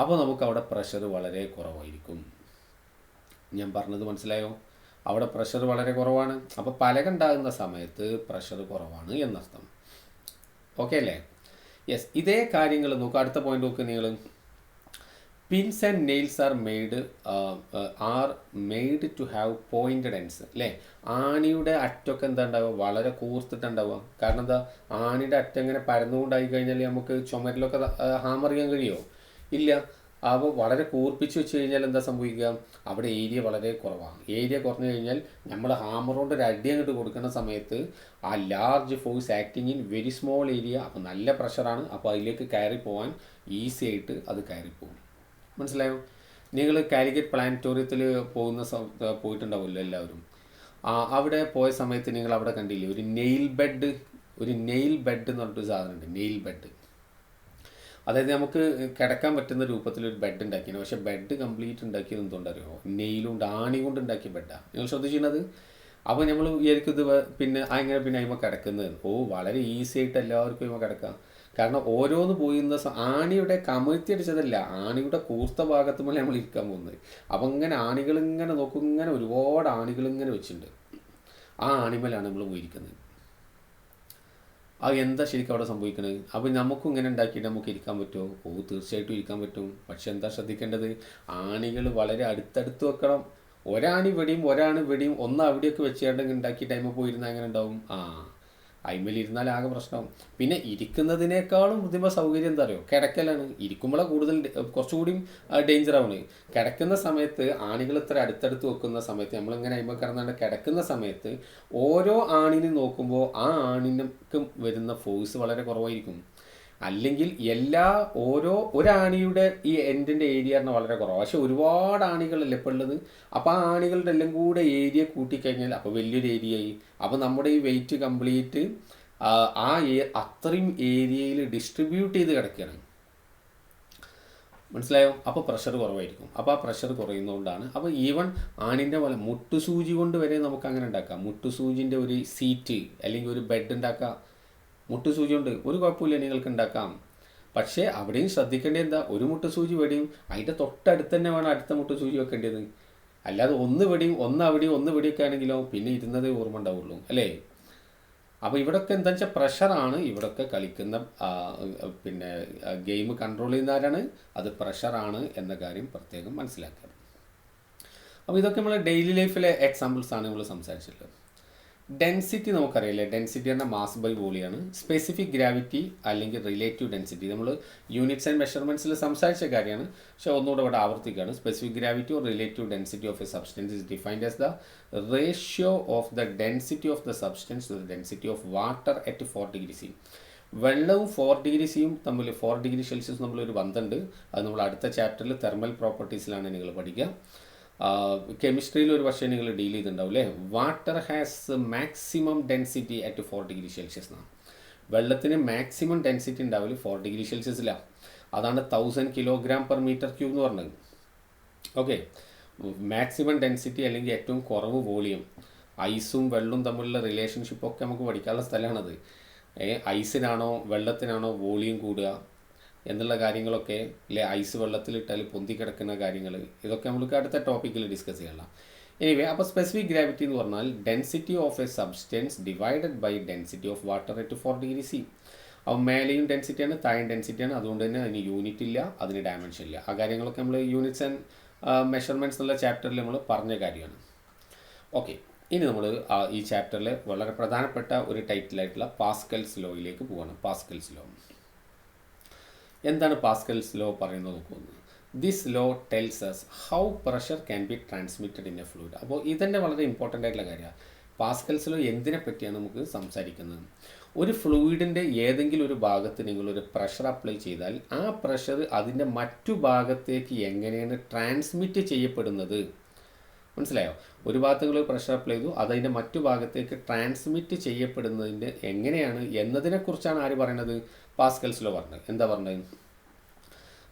അപ്പോൾ നമുക്ക് അവിടെ പ്രഷർ വളരെ കുറവായിരിക്കും. ഞാൻ പറഞ്ഞത് മനസ്സിലായോ, അവിടെ പ്രഷർ വളരെ കുറവാണ്. അപ്പോൾ പലക ഉണ്ടാകുന്ന സമയത്ത് പ്രഷർ കുറവാണ് എന്നർത്ഥം. ഓക്കെ അല്ലേ? യെസ്, ഇതേ കാര്യങ്ങൾ നോക്കുക. അടുത്ത പോയിന്റ് നോക്കുക നിങ്ങൾ. Pins and nails are made to have pointed ends അല്ലേ. ആണിയുടെ അറ്റമൊക്കെ എന്താ ഉണ്ടാവുക, വളരെ കൂർത്തിട്ടുണ്ടാവുക. കാരണം എന്താ, ആണിയുടെ അറ്റം ഇങ്ങനെ പരന്നുകൊണ്ടായി കഴിഞ്ഞാൽ നമുക്ക് ചുമരിലൊക്കെ ഹാമർ ചെയ്യാൻ കഴിയുമോ? ഇല്ല. അപ്പോൾ വളരെ കൂർപ്പിച്ച് വെച്ച് കഴിഞ്ഞാൽ എന്താ സംഭവിക്കുക, അവിടെ ഏരിയ വളരെ കുറവാണ്. ഏരിയ കുറഞ്ഞു കഴിഞ്ഞാൽ നമ്മൾ ഹാമർ കൊണ്ട് ഒരു അടി അങ്ങോട്ട് കൊടുക്കുന്ന സമയത്ത് ആ large force acting in very small area, അപ്പോൾ നല്ല പ്രഷറാണ്. അപ്പോൾ അതിലേക്ക് കയറി പോകാൻ ഈസി ആയിട്ട് അത് കയറിപ്പോകും. മനസ്സിലായോ? നിങ്ങൾ കാലിക്കറ്റ് പ്ലാനറ്റോറിയത്തിൽ പോയിട്ടുണ്ടാവുമല്ലോ എല്ലാവരും. അവിടെ പോയ സമയത്ത് നിങ്ങൾ അവിടെ കണ്ടില്ലേ ഒരു നെയിൽ ബെഡ് എന്ന് പറഞ്ഞിട്ടൊരു സാധനമുണ്ട്, നെയിൽ ബെഡ്. അതായത് നമുക്ക് കിടക്കാൻ പറ്റുന്ന രൂപത്തിലൊരു ബെഡ് ഉണ്ടാക്കിയാണ്. പക്ഷേ ബെഡ് കംപ്ലീറ്റ് ഉണ്ടാക്കിയത് എന്തുകൊണ്ടറിയോ, നെയിലുകൊണ്ട് ആണി കൊണ്ട് ഉണ്ടാക്കിയ ബെഡാണ്. നിങ്ങൾ ശ്രദ്ധിച്ചിരുന്നത്? അപ്പോൾ നമ്മൾ വിചാരിക്കും ഇത് പിന്നെ അതിമ കിടക്കുന്നത് വളരെ ഈസി ആയിട്ട് എല്ലാവർക്കും അതിമ കിടക്കാം. കാരണം ഓരോന്ന് പോയിരുന്ന ആണിയുടെ കമഴ്ത്തി അടിച്ചതല്ല, ആണിയുടെ കൂർത്ത ഭാഗത്തുമ്പോൾ നമ്മൾ ഇരിക്കാൻ പോകുന്നത്. അപ്പം ഇങ്ങനെ ആണികളിങ്ങനെ നോക്കും, ഇങ്ങനെ ഒരുപാട് ആണികളിങ്ങനെ വെച്ചിട്ടുണ്ട്. ആ ആണിമേലാണ് നമ്മൾ പോയിരിക്കുന്നത്. അത് എന്താ ശരിക്കും അവിടെ സംഭവിക്കുന്നത്? അപ്പോൾ നമുക്കും ഇങ്ങനെ ഉണ്ടാക്കിയിട്ട് നമുക്ക് ഇരിക്കാൻ പറ്റുമോ? തീർച്ചയായിട്ടും ഇരിക്കാൻ പറ്റും. പക്ഷെ എന്താ ശ്രദ്ധിക്കേണ്ടത്, ആണികൾ വളരെ അടുത്തടുത്ത് വെക്കണം. ഒരാണി വെടിയും ഒന്ന് അവിടെയൊക്കെ വെച്ചുകൊണ്ടെങ്കിൽ ഉണ്ടാക്കി ടൈമിൽ പോയിരുന്നാൽ എങ്ങനെ ഉണ്ടാവും? അയിമേലിരുന്നാൽ ആകെ പ്രശ്നമാവും. പിന്നെ ഇരിക്കുന്നതിനേക്കാളും ബുദ്ധിമുട്ട സൗകര്യം എന്താ അറിയോ, കിടക്കലാണ്. ഇരിക്കുമ്പോഴാണ് കൂടുതൽ കുറച്ചുകൂടിയും ഡേഞ്ചർ ആവുന്നത്. കിടക്കുന്ന സമയത്ത് ആണികൾ ഇത്ര അടുത്തടുത്ത് വെക്കുന്ന സമയത്ത് നമ്മളിങ്ങനെ അയിമ കിടന്നാണ്ട് കിടക്കുന്ന സമയത്ത് ഓരോ ആണിനും നോക്കുമ്പോൾ ആ ആണിനും വരുന്ന ഫോഴ്സ് വളരെ കുറവായിരിക്കും. അല്ലെങ്കിൽ ഒരാണിയുടെ ഈ എൻഡിൻ്റെ ഏരിയ പറഞ്ഞാൽ വളരെ കുറവാണ്. പക്ഷെ ഒരുപാട് ആണികളല്ലേ ഇപ്പോൾ ഉള്ളത്. അപ്പോൾ ആ ആണികളുടെ എല്ലാം കൂടെ ഏരിയ കൂട്ടിക്കഴിഞ്ഞാൽ അപ്പോൾ വലിയൊരു ഏരിയയായി. അപ്പോൾ നമ്മുടെ ഈ വെയിറ്റ് കംപ്ലീറ്റ് അത്രയും ഏരിയയിൽ ഡിസ്ട്രിബ്യൂട്ട് ചെയ്ത് കിടക്കുകയാണ്. മനസ്സിലായോ? അപ്പോൾ പ്രഷർ കുറവായിരിക്കും. അപ്പോൾ ആ പ്രഷർ കുറയുന്നതുകൊണ്ടാണ്. അപ്പോൾ ഈവൻ ആണിൻ്റെ പോലെ മുട്ടുസൂചി കൊണ്ട് വരെ നമുക്ക് അങ്ങനെ ഉണ്ടാക്കാം. മുട്ടുസൂചിൻ്റെ ഒരു സീറ്റ് അല്ലെങ്കിൽ ഒരു ബെഡ് ഉണ്ടാക്കാം. മുട്ടുസൂചി കൊണ്ട് ഒരു കുഴപ്പമില്ല, നിങ്ങൾക്ക് ഉണ്ടാക്കാം. പക്ഷേ അവിടെയും ശ്രദ്ധിക്കേണ്ടത് എന്താ, ഒരു മുട്ടുസൂചി വെടിയും അതിൻ്റെ തൊട്ടടുത്ത് തന്നെ വേണം അടുത്ത മുട്ടുസൂചി വെക്കേണ്ടത്. അല്ലാതെ ഒന്ന് വെടിയും ഒന്ന് വെടിയൊക്കെ ആണെങ്കിലോ പിന്നെ ഇരുന്നതേ ഓർമ്മ ഉണ്ടാവുള്ളൂ അല്ലേ. അപ്പോൾ ഇവിടെയൊക്കെ എന്താ വെച്ചാൽ പ്രഷറാണ്. ഇവിടെയൊക്കെ കളിക്കുന്ന പിന്നെ ഗെയിം കൺട്രോൾ ചെയ്യുന്ന ആരാണ്, അത് പ്രഷറാണ് എന്ന കാര്യം പ്രത്യേകം മനസ്സിലാക്കുക. അപ്പോൾ ഇതൊക്കെ നമ്മൾ ഡെയിലി ലൈഫിലെ എക്സാമ്പിൾസാണ് നമ്മൾ സംസാരിച്ചിട്ടുള്ളത്. ഡെൻസിറ്റി നമുക്കറിയില്ലേ, ഡെൻസിറ്റി എന്ന മാസ് ബൈ വോളിയാണ്. സ്പെസിഫിക് ഗ്രാവിറ്റി അല്ലെങ്കിൽ റിലേറ്റീവ് ഡെൻസിറ്റി നമ്മൾ യൂണിറ്റ്സ് ആൻഡ് മെഷർമെൻറ്റ്സിൽ സംസാരിച്ച കാര്യമാണ്. പക്ഷേ ഒന്നുകൂടെ ഇവിടെ ആവർത്തിക്കുകയാണ്. Specific gravity or relative density of a substance is defined as the ratio of the density of the substance to the density of water at 4 degree C. വെള്ളവും 4 ഡിഗ്രി സിയും തമ്മിൽ 4 ഡിഗ്രി സെൽഷ്യസ് തമ്മിലൊരു ബന്ധമുണ്ട്. അത് നമ്മൾ അടുത്ത ചാപ്റ്ററിൽ തെർമൽ പ്രോപ്പർട്ടീസിലാണ് നിങ്ങൾ പഠിക്കുക. കെമിസ്ട്രിയിൽ ഒരു പക്ഷേ നിങ്ങൾ ഡീൽ ചെയ്തിട്ടുണ്ടാവും അല്ലേ. Water has maximum density at 4 degree Celsius എന്നാണ്. വെള്ളത്തിന് മാക്സിമം ഡെൻസിറ്റി ഉണ്ടാവില്ല 4 ഡിഗ്രി സെൽഷ്യസിലാണ്. അതാണ് 1000 kg/m³ എന്ന് പറഞ്ഞത്. ഓക്കെ, മാക്സിമം ഡെൻസിറ്റി അല്ലെങ്കിൽ ഏറ്റവും കുറവ് വോളിയം. ഐസും വെള്ളവും തമ്മിലുള്ള റിലേഷൻഷിപ്പൊക്കെ നമുക്ക് പഠിക്കാനുള്ള സ്ഥലമാണത്. ഐസിനാണോ വെള്ളത്തിനാണോ വോളിയം കൂടുക എന്നുള്ള കാര്യങ്ങളൊക്കെ അല്ലെ, ഐസ് വെള്ളത്തിലിട്ടാൽ പൊന്തിക്കിടക്കുന്ന കാര്യങ്ങൾ, ഇതൊക്കെ നമുക്ക് അടുത്ത ടോപ്പിക്കിൽ ഡിസ്കസ് ചെയ്യണം. എനിവേ, അപ്പോൾ സ്പെസിഫിക് ഗ്രാവിറ്റി എന്ന് പറഞ്ഞാൽ density of a substance divided by density of water at 4 degree C. അപ്പോൾ മേലെയും ഡെൻസിറ്റിയാണ്, താഴെയും ഡെൻസിറ്റിയാണ്. അതുകൊണ്ട് തന്നെ അതിന് യൂണിറ്റ് ഇല്ല, അതിന് ഡയമെൻഷൻ ഇല്ല. ആ കാര്യങ്ങളൊക്കെ നമ്മൾ യൂണിറ്റ്സ് ആൻഡ് മെഷർമെൻറ്റ്സ് എന്നുള്ള ചാപ്റ്ററിൽ നമ്മൾ പറഞ്ഞ കാര്യമാണ്. ഓക്കെ, ഇനി നമ്മൾ ഈ ചാപ്റ്ററിൽ വളരെ പ്രധാനപ്പെട്ട ഒരു ടൈറ്റിലായിട്ടുള്ള പാസ്കൽസ് ലോയിലേക്ക് പോവാണ്. പാസ്കൽസ് ലോ എന്താണ്? പാസ്കൽസ് ലോ പറയുന്നത് നോക്കുന്നത്, this law tells us how pressure can be transmitted in a fluid. അപ്പോൾ ഇതന്നെ വളരെ ഇമ്പോർട്ടൻ്റ് ആയിട്ടുള്ള കാര്യമാണ്. പാസ്കൽസ് ലോ എന്തിനെ പറ്റിയാണ് നമുക്ക് സംസാരിക്കുന്നത്? ഒരു ഫ്ലൂയിഡിൻ്റെ ഏതെങ്കിലും ഒരു ഭാഗത്ത് നിങ്ങളൊരു പ്രഷർ അപ്ലൈ ചെയ്താൽ ആ പ്രഷർ അതിൻ്റെ മറ്റു ഭാഗത്തേക്ക് എങ്ങനെയാണ് ട്രാൻസ്മിറ്റ് ചെയ്യപ്പെടുന്നത്? മനസ്സിലായോ? ഒരു ഭാഗത്ത് നിങ്ങൾ പ്രഷർ അപ്ലൈ ചെയ്തു, അതതിൻ്റെ മറ്റു ഭാഗത്തേക്ക് ട്രാൻസ്മിറ്റ് ചെയ്യപ്പെടുന്നതിൻ്റെ എങ്ങനെയാണ് എന്നതിനെക്കുറിച്ചാണ് ആര് പറയുന്നത്? പാസ്കൽസ് ലോ പറഞ്ഞത്. എന്താ പറഞ്ഞത്?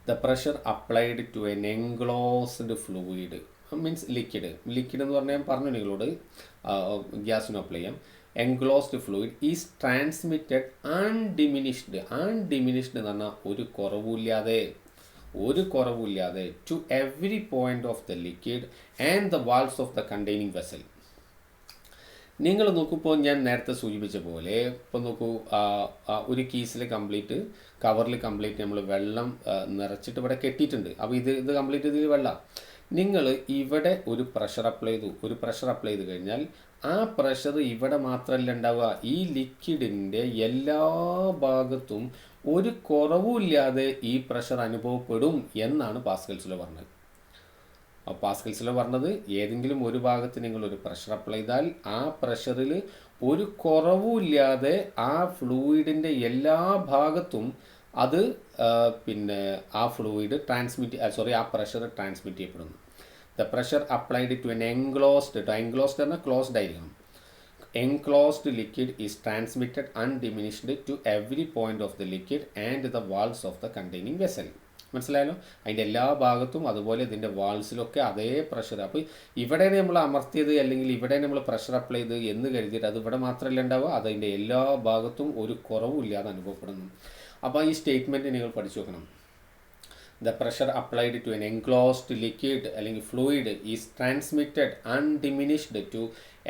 The pressure applied to an enclosed fluid means liquid എന്ന് പറഞ്ഞാൽ ഞാൻ പറഞ്ഞു നിങ്ങളോട്, ഗ്യാസിന് അപ്ലൈ ചെയ്യാം. Enclosed fluid is transmitted undiminished എന്ന് പറഞ്ഞാൽ ഒരു കുറവില്ലാതെ to every point of the liquid and the walls of the containing vessel. നിങ്ങൾ നോക്കുമ്പോൾ ഞാൻ നേരത്തെ സൂചിപ്പിച്ച പോലെ ഇപ്പോൾ നോക്കൂ, ഒരു കീസിൽ കവറിൽ കംപ്ലീറ്റ് നമ്മൾ വെള്ളം നിറച്ചിട്ട് ഇവിടെ കെട്ടിയിട്ടുണ്ട്. അപ്പോൾ ഇത് കംപ്ലീറ്റ് ഇതിൽ വെള്ളം. നിങ്ങൾ ഇവിടെ ഒരു പ്രഷർ അപ്ലൈ ചെയ്ത് കഴിഞ്ഞാൽ ആ പ്രഷർ ഇവിടെ മാത്രമല്ല ഉണ്ടാവുക, ഈ ലിക്വിഡിൻ്റെ എല്ലാ ഭാഗത്തും ഒരു കുറവുമില്ലാതെ ഈ പ്രഷർ അനുഭവപ്പെടും എന്നാണ് പാസ്കൽസ് ലോ പറഞ്ഞത്. അപ്പോൾ പാസ്കൽസ് ലോ പറഞ്ഞത് ഏതെങ്കിലും ഒരു ഭാഗത്ത് നിങ്ങൾ ഒരു പ്രഷർ അപ്ലൈ ചെയ്താൽ ആ പ്രഷറിൽ ഒരു കുറവുമില്ലാതെ ആ ഫ്ലൂയിഡിൻ്റെ എല്ലാ ഭാഗത്തും അത് ആ ഫ്ലൂയിഡ് ആ പ്രഷർ ട്രാൻസ്മിറ്റ് ചെയ്യപ്പെടുന്നു. The pressure applied to an enclosed എന്നാൽ ക്ലോസ്ഡ് ആയിരിക്കണം. Enclosed liquid is transmitted undiminished to every point of the liquid and the walls of the containing vessel. മനസ്സിലായല്ലോ? അതിൻ്റെ എല്ലാ ഭാഗത്തും അതുപോലെ ഇതിൻ്റെ വാൾസിലൊക്കെ അതേ പ്രഷർ. അപ്പോൾ ഇവിടെ നമ്മൾ അമർത്തിയത് അല്ലെങ്കിൽ ഇവിടെ നമ്മൾ പ്രഷർ അപ്ലൈ ചെയ്ത് എന്ന് കരുതിയിട്ട് അത് ഇവിടെ മാത്രമല്ല ഉണ്ടാവുക, അതിൻ്റെ എല്ലാ ഭാഗത്തും ഒരു കുറവുമില്ലാതെ അനുഭവപ്പെടുന്നു. അപ്പോൾ ഈ സ്റ്റേറ്റ്മെൻറ്റ് നിങ്ങൾ പഠിച്ചു വെക്കണം. The pressure applied to an enclosed liquid അല്ലെങ്കിൽ fluid is transmitted undiminished to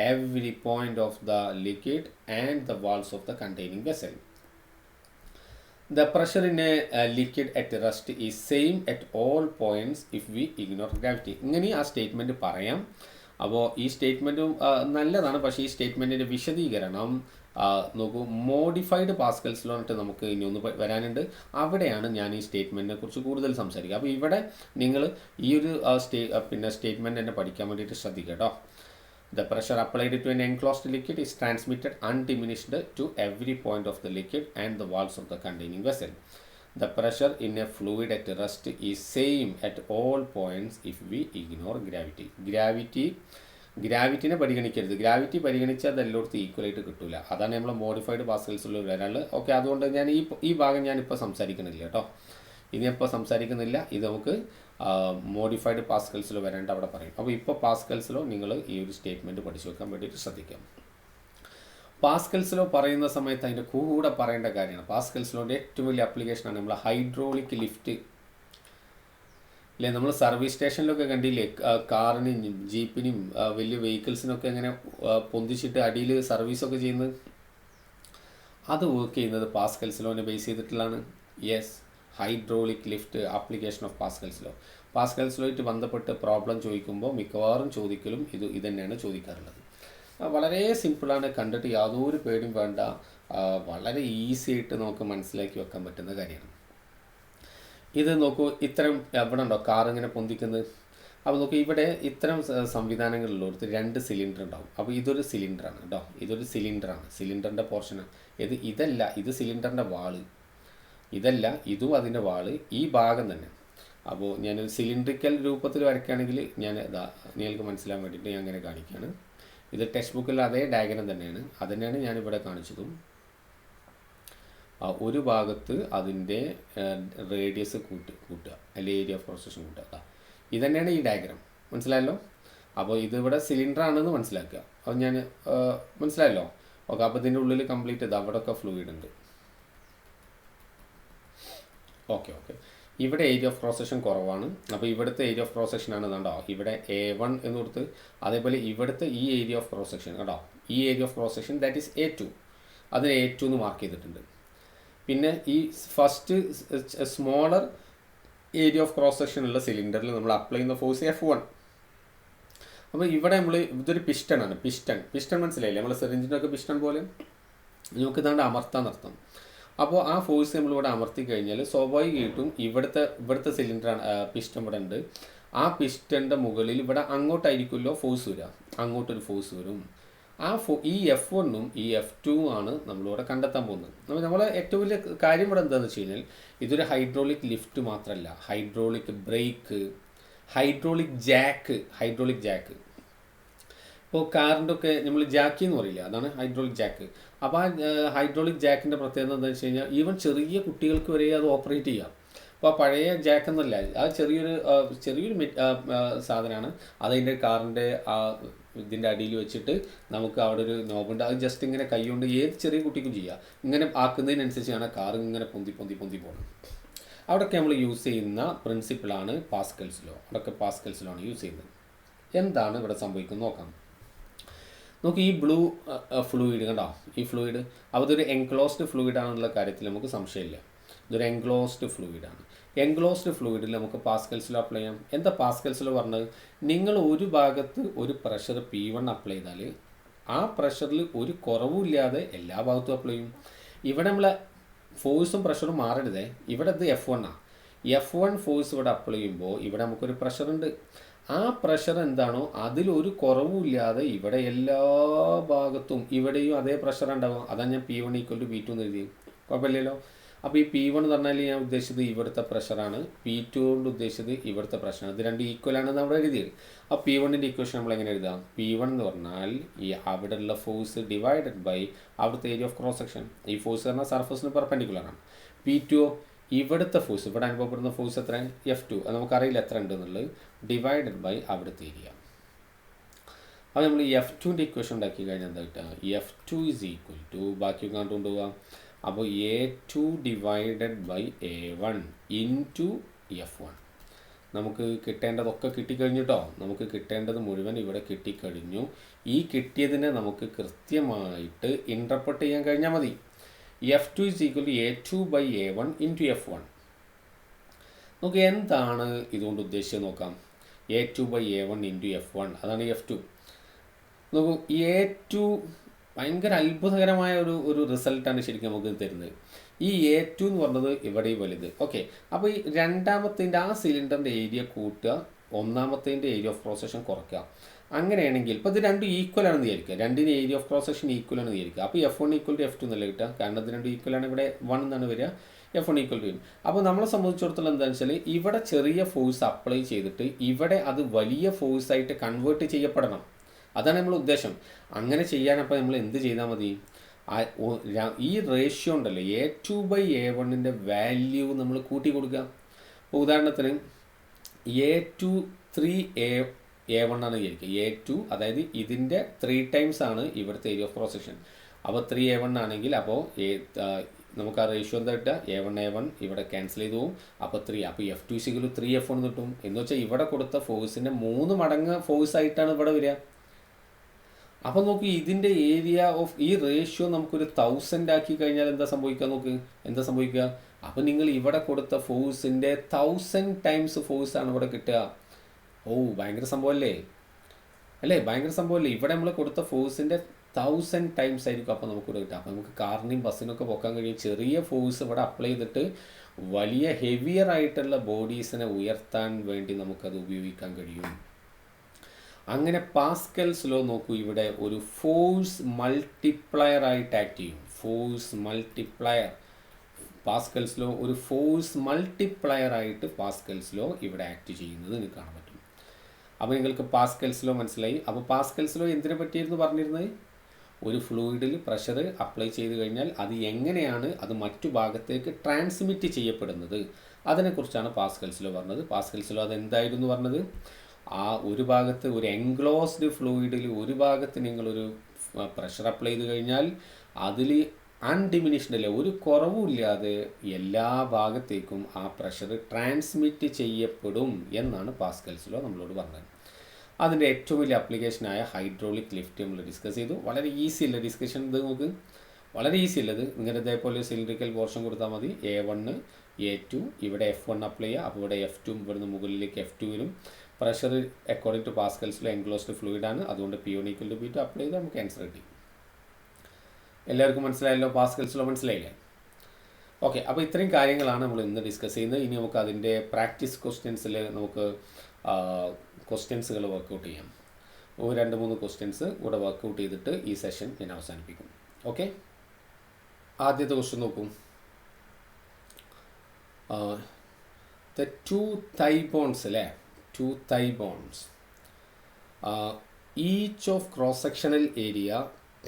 every point of the liquid and the walls of the containing vessel. The pressure in a liquid at rest is same at all points if we ignore gravity. ഇങ്ങനെ ആ സ്റ്റേറ്റ്മെൻറ്റ് പറയാം. അപ്പോൾ ഈ സ്റ്റേറ്റ്മെൻറ്റും നല്ലതാണ്. പക്ഷേ ഈ സ്റ്റേറ്റ്മെൻറ്റിൻ്റെ വിശദീകരണം നോക്കൂ, മോഡിഫൈഡ് പാസ്കൽസ് ലോ എന്നിട്ട് നമുക്ക് ഇനി ഒന്ന് വരാനുണ്ട്. അവിടെയാണ് ഞാൻ ഈ സ്റ്റേറ്റ്മെൻറ്റിനെ കുറിച്ച് കൂടുതൽ സംസാരിക്കുക. അപ്പോൾ ഇവിടെ നിങ്ങൾ ഈ ഒരു സ്റ്റേറ്റ്മെൻറ്റ് തന്നെ പഠിക്കാൻ വേണ്ടിയിട്ട് ശ്രദ്ധിക്കുക കേട്ടോ. The pressure applied to an enclosed liquid is transmitted undiminished to every point of the liquid and the walls of the containing vessel. The pressure in a fluid at rest is same at all points if we ignore gravity. ഗ്രാവിറ്റിനെ പരിഗണിക്കരുത്. ഗ്രാവിറ്റി പരിഗണിച്ചാൽ അത് എല്ലായിടത്തും ഈക്വലായിട്ട് കിട്ടില്ല. അതാണ് നമ്മൾ മോഡിഫൈഡ് പാസ്കൽസിൽ വരാനുള്ളത്. ഓക്കെ, അതുകൊണ്ട് ഞാൻ ഈ ഭാഗം ഞാനിപ്പോൾ സംസാരിക്കുന്നില്ല കേട്ടോ. ഇതിനിപ്പോൾ സംസാരിക്കുന്നില്ല. ഇത് നമുക്ക് മോഡിഫൈഡ് പാസ്കൽസിൽ വരേണ്ട അവിടെ പറയും. അപ്പോൾ ഇപ്പോൾ പാസ്കൽസിലോ നിങ്ങൾ ഈ ഒരു സ്റ്റേറ്റ്മെൻറ്റ് പഠിച്ചു വെക്കാൻ വേണ്ടിയിട്ട് ശ്രദ്ധിക്കാം. പാസ്കൽസിലോ പറയുന്ന സമയത്ത് അതിൻ്റെ കൂടെ പറയേണ്ട കാര്യമാണ്. പാസ്കൽസിലോൻ്റെ ഏറ്റവും വലിയ ആപ്ലിക്കേഷനാണ് നമ്മൾ ഹൈഡ്രോളിക് ലിഫ്റ്റ്. അല്ലേ, നമ്മൾ സർവീസ് സ്റ്റേഷനിലൊക്കെ കണ്ടില്ലേ, കാറിനും ജീപ്പിനും വലിയ വെഹിക്കിൾസിനൊക്കെ ഇങ്ങനെ പൊന്തിച്ചിട്ട് അടിയിൽ സർവീസൊക്കെ ചെയ്യുന്നത്. അത് വർക്ക് ചെയ്യുന്നത് പാസ്കൽസ് ലോനെ ബേസ് ചെയ്തിട്ടുള്ളതാണ്. Yes, hydraulic lift application of Pascal's law. Pascal's ലോയിട്ട് ബന്ധപ്പെട്ട് പ്രോബ്ലം ചോദിക്കുമ്പോൾ മിക്കവാറും ചോദിക്കലും ഇത് തന്നെയാണ് ചോദിക്കാറുള്ളത്. വളരെ സിമ്പിളാണ്, കണ്ടിട്ട് യാതൊരു പേടിയും വേണ്ട, വളരെ ഈസി ആയിട്ട് നമുക്ക് മനസ്സിലാക്കി വെക്കാൻ പറ്റുന്ന കാര്യമാണ്. ഇത് നോക്കൂ, ഇത്തരം എവിടെ ഉണ്ടോ കാർ ഇങ്ങനെ പൊന്തിക്കുന്നത്? അപ്പോൾ നോക്കൂ, ഇവിടെ ഇത്തരം സംവിധാനങ്ങളിലുള്ളവർക്ക് 2 സിലിണ്ടർ ഉണ്ടാവും. അപ്പോൾ ഇതൊരു സിലിണ്ടറാണ് കേട്ടോ, ഇതൊരു സിലിണ്ടറാണ്, സിലിണ്ടറിൻ്റെ പോർഷനാണ്. ഇതല്ല, ഇത് സിലിണ്ടറിൻ്റെ വാള്, ഇതല്ല, ഇതും അതിൻ്റെ വാള്, ഈ ഭാഗം തന്നെ. അപ്പോൾ ഞാനൊരു സിലിണ്ടറിക്കൽ രൂപത്തിൽ വരയ്ക്കുകയാണെങ്കിൽ നിങ്ങൾക്ക് മനസ്സിലാൻ വേണ്ടിയിട്ട് ഞാൻ അങ്ങനെ കാണിക്കുകയാണ്. ഇത് ടെക്സ്റ്റ് ബുക്കിൽ അതേ ഡയഗ്രം തന്നെയാണ്, അതുതന്നെയാണ് ഞാനിവിടെ കാണിച്ചതും. ഒരു ഭാഗത്ത് അതിൻ്റെ റേഡിയസ് കൂട്ടുക അല്ലെങ്കിൽ ഏരിയ ഓഫ് ക്രോസ് സെക്ഷൻ കൂട്ടുക. ഇത് തന്നെയാണ് ഈ ഡയഗ്രാം. മനസ്സിലായല്ലോ? അപ്പോൾ ഇതിവിടെ സിലിണ്ടറാണെന്ന് മനസ്സിലാക്കുക. അപ്പോൾ ഞാൻ മനസ്സിലായല്ലോ? ഓക്കെ, അപ്പോൾ ഇതിൻ്റെ ഉള്ളിൽ കംപ്ലീറ്റ് ചെയ്ത് അവിടെയൊക്കെ ഫ്ലൂയിഡ് ഉണ്ട്. ഓക്കെ, ഇവിടെ ഏരിയ ഓഫ് ക്രോസ് സെക്ഷൻ കുറവാണ്. അപ്പോൾ ഇവിടുത്തെ ഏരിയ ഓഫ് ക്രോസ് സെക്ഷൻ ആണ് കണ്ടോ, ഇവിടെ A1 എന്ന് കൊടുത്ത്. അതേപോലെ ഇവിടുത്തെ ഈ ഏരിയ ഓഫ് ക്രോസ് സെക്ഷൻ കേട്ടോ, ഈ area of cross section that is A2, അതിന് A2 എന്ന് മാർക്ക് ചെയ്തിട്ടുണ്ട്. പിന്നെ ഈ first smaller area of cross section ഉള്ള സിലിണ്ടറിൽ നമ്മൾ അപ്ലൈ ചെയ്യുന്ന ഫോഴ്സ് F1. അപ്പോൾ ഇവിടെ നമ്മൾ ഇതൊരു പിസ്റ്റണാണ്. പിസ്റ്റൺ മനസ്സിലായില്ലേ? നമ്മൾ സിറിഞ്ചിൻ്റെ ഒക്കെ പിസ്റ്റൺ പോലെ നമുക്ക് ഇതാണ്ട് അമർത്താൻ നിർത്താം. അപ്പോൾ ആ ഫോഴ്സ് നമ്മളിവിടെ അമർത്തി കഴിഞ്ഞാൽ സ്വാഭാവികമായിട്ടും ഇവിടുത്തെ സിലിണ്ടറാണ്, പിസ്റ്റൺ ഇവിടെ ഉണ്ട്. ആ പിസ്റ്റൻ്റെ മുകളിൽ ഇവിടെ അങ്ങോട്ടായിരിക്കുമല്ലോ ഫോഴ്സ് വരിക, അങ്ങോട്ടൊരു ഫോഴ്സ് വരും. ഈ F1ഉം ഈ F2ഉം ആണ് നമ്മളിവിടെ കണ്ടെത്താൻ പോകുന്നത്. അപ്പോൾ നമ്മളെ ഏറ്റവും വലിയ കാര്യം ഇവിടെ എന്താണെന്ന് വെച്ച് കഴിഞ്ഞാൽ ഇതൊരു ഹൈഡ്രോളിക് ലിഫ്റ്റ് മാത്രമല്ല, ഹൈഡ്രോളിക് ബ്രേക്ക്, ഹൈഡ്രോളിക് ജാക്ക്. ഇപ്പോൾ കാറിൻ്റെ ഒക്കെ നമ്മൾ ജാക്കി എന്ന് പറയില്ല, അതാണ് ഹൈഡ്രോളിക് ജാക്ക്. അപ്പോൾ ആ ഹൈഡ്രോളിക് ജാക്കിൻ്റെ പ്രത്യേകത എന്താണെന്ന് വെച്ച് കഴിഞ്ഞാൽ ഈവൻ ചെറിയ കുട്ടികൾക്ക് വരെ അത് ഓപ്പറേറ്റ് ചെയ്യാം. അപ്പോൾ പഴയ ജാക്ക് എന്നല്ല, അത് ചെറിയൊരു സാധനമാണ്. അതതിൻ്റെ കാറിൻ്റെ ഇതിൻ്റെ അടിയിൽ വെച്ചിട്ട് നമുക്ക് അവിടെ ഒരു നോബുണ്ട്. അത് ജസ്റ്റ് ഇങ്ങനെ കൈ കൊണ്ട് ഏത് ചെറിയ കുട്ടിക്കും ചെയ്യാം. ഇങ്ങനെ ആക്കുന്നതിനനുസരിച്ചാണ് കാർ ഇങ്ങനെ പൊന്തി പോകണം. അവിടെയൊക്കെ നമ്മൾ യൂസ് ചെയ്യുന്ന പ്രിൻസിപ്പിളാണ് പാസ്കൽസ് ലോ. അവിടെയൊക്കെ പാസ്കൽസ് ലോ ആണ് യൂസ് ചെയ്യുന്നത്. എന്താണ് ഇവിടെ സംഭവിക്കുന്നത് നോക്കാം. നമുക്ക് ഈ ബ്ലൂ ഫ്ലൂയിഡ് കണ്ടോ, ഈ ഫ്ലൂയിഡ് അപ്പോൾ ഇതൊരു എൻക്ലോസ്ഡ് ഫ്ലൂയിഡ് ആണെന്നുള്ള കാര്യത്തിൽ നമുക്ക് സംശയമില്ല. ഇതൊരു എൻക്ലോസ്ഡ് ഫ്ലൂയിഡാണ്. എൻക്ലോസ്ഡ് ഫ്ലൂയിഡിൽ നമുക്ക് പാസ്കൽസ് ലോ അപ്ലൈ ചെയ്യാം. എന്താ പാസ്കൽസ് ലോ പറഞ്ഞത്? നിങ്ങൾ ഒരു ഭാഗത്ത് ഒരു പ്രഷർ P1 അപ്ലൈ ചെയ്താൽ ആ പ്രഷറിൽ ഒരു കുറവുമില്ലാതെ എല്ലാ ഭാഗത്തും അപ്ലൈ ചെയ്യും. ഇവിടെ നമ്മളെ ഫോഴ്സും പ്രഷറും മാറരുതേ. ഇവിടെ ഇത് F1 ആണ്. F1 ഫോഴ്സ് ഇവിടെ അപ്ലൈ ചെയ്യുമ്പോൾ ഇവിടെ നമുക്കൊരു പ്രഷറുണ്ട്. ആ പ്രഷർ എന്താണോ അതിലൊരു കുറവുമില്ലാതെ ഇവിടെ എല്ലാ ഭാഗത്തും ഇവിടെയും അതേ പ്രഷർ ഉണ്ടാകും. അതാണ് ഞാൻ P1 = P2 എന്ന് എഴുതി. കുഴപ്പമില്ലല്ലോ. അപ്പോൾ ഈ P1 എന്ന് പറഞ്ഞാൽ ഞാൻ ഉദ്ദേശിച്ചത് ഇവിടുത്തെ പ്രഷറാണ്, P2 കൊണ്ട് ഉദ്ദേശിച്ചത് ഇവിടുത്തെ പ്രഷറാണ്. ഇത് രണ്ട് ഈക്വൽ ആണെന്ന് നമ്മൾ എഴുതിയത്. ആ P1ൻ്റെ ഇക്വേഷൻ നമ്മൾ എങ്ങനെ എഴുതാം? P1 എന്ന് പറഞ്ഞാൽ ഈ അവിടെയുള്ള ഫോഴ്സ് ഡിവൈഡഡ് ബൈ അവിടുത്തെ ഏരിയ ഓഫ് ക്രോസ് സെക്ഷൻ. ഈ ഫോഴ്സ് പറഞ്ഞാൽ സർഫസിന് പെർപെൻഡിക്കുലറാണ്. P2 ഇവിടുത്തെ ഫോഴ്സ്, ഇവിടെ അനുഭവപ്പെടുന്ന ഫോഴ്സ് എത്ര? F2. അത് നമുക്കറിയില്ല എത്ര ഉണ്ടെന്നുള്ളത്. ഡിവൈഡഡ് ബൈ അവിടുത്തെ ഏരിയ. അപ്പോൾ നമ്മൾ ഈ F2ൻ്റെ ഇക്വേഷൻ ഉണ്ടാക്കി കഴിഞ്ഞാൽ എന്താ കിട്ടുക? F2 = ബാക്കി കണ്ടുകൊണ്ടുപോവുക. അപ്പോൾ A2 divided by A1 into F1. നമുക്ക് കിട്ടേണ്ടതൊക്കെ കിട്ടിക്കഴിഞ്ഞിട്ടോ. നമുക്ക് കിട്ടേണ്ടത് മുഴുവൻ ഇവിടെ കിട്ടിക്കഴിഞ്ഞു. ഈ കിട്ടിയതിനെ നമുക്ക് കൃത്യമായിട്ട് ഇൻ്റർപ്രറ്റ് ചെയ്യാൻ കഴിഞ്ഞാൽ മതി. F2 = A2 by A1 into F1. നമുക്ക് എന്താണ് ഇതുകൊണ്ട് ഉദ്ദേശിച്ചത് നോക്കാം. A2 by A1 into F1, അതാണ് F2. നോക്കൂ, A2 ഭയങ്കര അത്ഭുതകരമായ ഒരു റിസൾട്ടാണ് ശരിക്കും നമുക്ക് തരുന്നത്. ഈ A2 എന്ന് പറഞ്ഞത് ഇവിടെ വലുത്. ഓക്കെ, അപ്പോൾ ഈ രണ്ടാമത്തേൻ്റെ ആ സിലിണ്ടറിൻ്റെ ഏരിയ കൂട്ടുക, ഒന്നാമത്തേൻ്റെ ഏരിയ ഓഫ് ക്രോസ് സെക്ഷൻ കുറയ്ക്കുക. അങ്ങനെയാണെങ്കിൽ ഇപ്പോൾ ഇത് രണ്ടും ഈക്വൽ ആണെന്ന് വിചാരിക്കുക. രണ്ടിന് area of cross section equal ആണെന്ന് വിചാരിക്കുക. അപ്പോൾ F1 = F2 എന്നല്ല കിട്ടുക. കാരണം ഇത് രണ്ടും ഈക്വൽ ആണ്. ഇവിടെ 1 എന്നാണ് വരിക. F1 = അപ്പോൾ നമ്മളെ സംബന്ധിച്ചിടത്തോളം എന്താണെന്ന് വെച്ചാൽ ഇവിടെ ചെറിയ ഫോഴ്സ് അപ്ലൈ ചെയ്തിട്ട് ഇവിടെ അത് വലിയ ഫോഴ്സായിട്ട് കൺവേർട്ട് ചെയ്യപ്പെടണം. അതാണ് നമ്മൾ ഉദ്ദേശം. അങ്ങനെ ചെയ്യാനപ്പോൾ നമ്മൾ എന്ത് ചെയ്താൽ മതി? ഈ റേഷ്യോ ഉണ്ടല്ലോ, A2 ബൈ A1ൻ്റെ വാല്യൂ നമ്മൾ കൂട്ടി കൊടുക്കുക. ഇപ്പോൾ ഉദാഹരണത്തിന് A2 3A1 ആണ് വിചാരിക്കുക. A2 അതായത് ഇതിൻ്റെ 3 ടൈംസ് ആണ് ഇവിടുത്തെ ഏരിയ ഓഫ് ക്രോസ് സെക്ഷൻ. അപ്പോൾ 3A1 ആണെങ്കിൽ അപ്പോൾ നമുക്ക് ആ റേഷ്യോ എന്താ കിട്ടുക? A1 ഇവിടെ ക്യാൻസൽ ചെയ്തു പോകും. അപ്പോൾ 3. അപ്പോൾ F2 = 3F1 കിട്ടും. എന്ന് വെച്ചാൽ ഇവിടെ കൊടുത്ത ഫോഴ്സിൻ്റെ 3 മടങ്ങ് ഫോഴ്സ് ആയിട്ടാണ് ഇവിടെ വരിക. അപ്പോൾ നോക്കി, ഇതിൻ്റെ ഏരിയ ഓഫ് ഈ റേഷ്യോ നമുക്കൊരു 1000 ആക്കി കഴിഞ്ഞാൽ എന്താ സംഭവിക്കുക? നോക്ക് എന്താ സംഭവിക്കുക. അപ്പോൾ നിങ്ങൾ ഇവിടെ കൊടുത്ത ഫോഴ്സിൻ്റെ 1000 ടൈംസ് ഫോഴ്സാണ് ഇവിടെ കിട്ടുക. ഓ, ഭയങ്കര സംഭവമല്ലേ? ഭയങ്കര സംഭവമല്ലേ? ഇവിടെ നമ്മൾ കൊടുത്ത ഫോഴ്സിൻ്റെ 1000 ടൈംസ് ആയിരിക്കും അപ്പോൾ നമുക്കിവിടെ കിട്ടുക. അപ്പോൾ നമുക്ക് കാറിനെയും ബസ്സിനൊക്കെ പോക്കാൻ കഴിയും. ചെറിയ ഫോഴ്സ് ഇവിടെ അപ്ലൈ ചെയ്തിട്ട് വലിയ ഹെവിയർ ആയിട്ടുള്ള ബോഡീസിനെ ഉയർത്താൻ വേണ്ടി നമുക്കത് ഉപയോഗിക്കാൻ കഴിയും. അങ്ങനെ പാസ്കൽസ് ലോ നോക്കൂ, ഇവിടെ ഒരു ഫോഴ്സ് മൾട്ടിപ്ലയർ ആയിട്ട് ആക്ട് ചെയ്യും. ഫോഴ്സ് മൾട്ടിപ്ലയർ, പാസ്കൽസ് ലോ ഒരു ഫോഴ്സ് മൾട്ടിപ്ലയർ ആയിട്ട് പാസ്കൽസ് ലോ ഇവിടെ ആക്ട് ചെയ്യുന്നത് നിങ്ങൾക്ക് കാണാൻ പറ്റും. അപ്പോൾ നിങ്ങൾക്ക് പാസ്കൽസ് ലോ മനസ്സിലായി. അപ്പോൾ പാസ്കൽസ് ലോ എന്തിനെ പറ്റിയായിരുന്നു പറഞ്ഞിരുന്നത്? ഒരു ഫ്ലൂയിഡിൽ പ്രഷർ അപ്ലൈ ചെയ്ത് കഴിഞ്ഞാൽ അത് എങ്ങനെയാണ് അത് മറ്റു ഭാഗത്തേക്ക് ട്രാൻസ്മിറ്റ് ചെയ്യപ്പെടുന്നത്, അതിനെക്കുറിച്ചാണ് പാസ്കൽസ് ലോ പറഞ്ഞത്. പാസ്കൽസ് ലോ അതെന്തായിരുന്നു പറഞ്ഞത്? ആ ഒരു ഭാഗത്ത് ഒരു എൻക്ലോസ്ഡ് ഫ്ലൂയിഡിൽ ഒരു ഭാഗത്ത് നിങ്ങളൊരു പ്രഷർ അപ്ലൈ ചെയ്ത് കഴിഞ്ഞാൽ അതിൽ അൺഡിമിനിഷ്ഡ് അല്ലേ, ഒരു കുറവുമില്ലാതെ എല്ലാ ഭാഗത്തേക്കും ആ പ്രഷർ ട്രാൻസ്മിറ്റ് ചെയ്യപ്പെടും എന്നാണ് പാസ്കൽസ് ലോ നമ്മളോട് പറഞ്ഞത്. അതിൻ്റെ ഏറ്റവും വലിയ ആപ്ലിക്കേഷനായ ഹൈഡ്രോളിക് ലിഫ്റ്റ് നമ്മൾ ഡിസ്കസ് ചെയ്തു. വളരെ ഈസി അല്ല ഡിസ്കഷൻ. ഇത് നമുക്ക് വളരെ ഈസി അല്ലത്. ഇങ്ങനെ ഇതേപോലെ സിലിണ്ടറിക്കൽ പോർഷൻ കൊടുത്താൽ മതി. A1 A2 ഇവിടെ F1 അപ്ലൈ ചെയ്യുക. അപ്പോൾ ഇവിടെ F2 ഇവിടുന്ന് മുകളിലേക്ക് F2 വരും. പ്രഷർ അക്കോർഡിംഗ് ടു പാസ്കൽസിൽ എൻക്ലോസ്ഡ് ഫ്ലൂയിഡാണ്. അതുകൊണ്ട് P1 = P2 അപ്ലൈ ചെയ്ത് നമുക്ക് ആൻസർ കിട്ടി. എല്ലാവർക്കും മനസ്സിലായല്ലോ? പാസ്കൽസിലോ മനസ്സിലായില്ലേ? ഓക്കെ, അപ്പോൾ ഇത്രയും കാര്യങ്ങളാണ് നമ്മൾ ഇന്ന് ഡിസ്കസ് ചെയ്യുന്നത്. ഇനി നമുക്ക് അതിൻ്റെ പ്രാക്ടീസ് ക്വസ്റ്റ്യൻസിൽ നമുക്ക് ക്വസ്റ്റ്യൻസുകൾ വർക്കൗട്ട് ചെയ്യാം. 2-3 ക്വസ്റ്റ്യൻസ് ഇവിടെ വർക്കൗട്ട് ചെയ്തിട്ട് ഈ സെഷൻ ഞാൻ അവസാനിപ്പിക്കും. ഓക്കെ, ആദ്യത്തെ ക്വസ്റ്റ്യൻ നോക്കൂ. The two thigh bones അല്ലേ, 2 thigh bones, each of cross-sectional area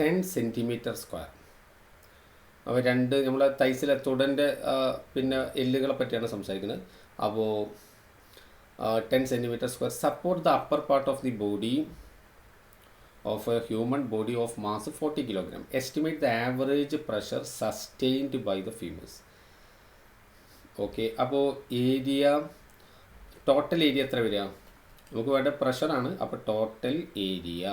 10 cm². അപ്പോൾ നമ്മളെ തൈസിലെ തുടൻ്റെ പിന്നെ എല്ലുകളെ പറ്റിയാണ് സംസാരിക്കുന്നത്. അപ്പോൾ 10 cm². Support the upper part of the body of a human body of mass 40 kg. Estimate the average pressure sustained by the femurs. Okay, അപ്പോൾ ടോട്ടൽ ഏരിയ എത്ര വരിക? നമുക്ക് വേണ്ട പ്രഷറാണ്. അപ്പോൾ total area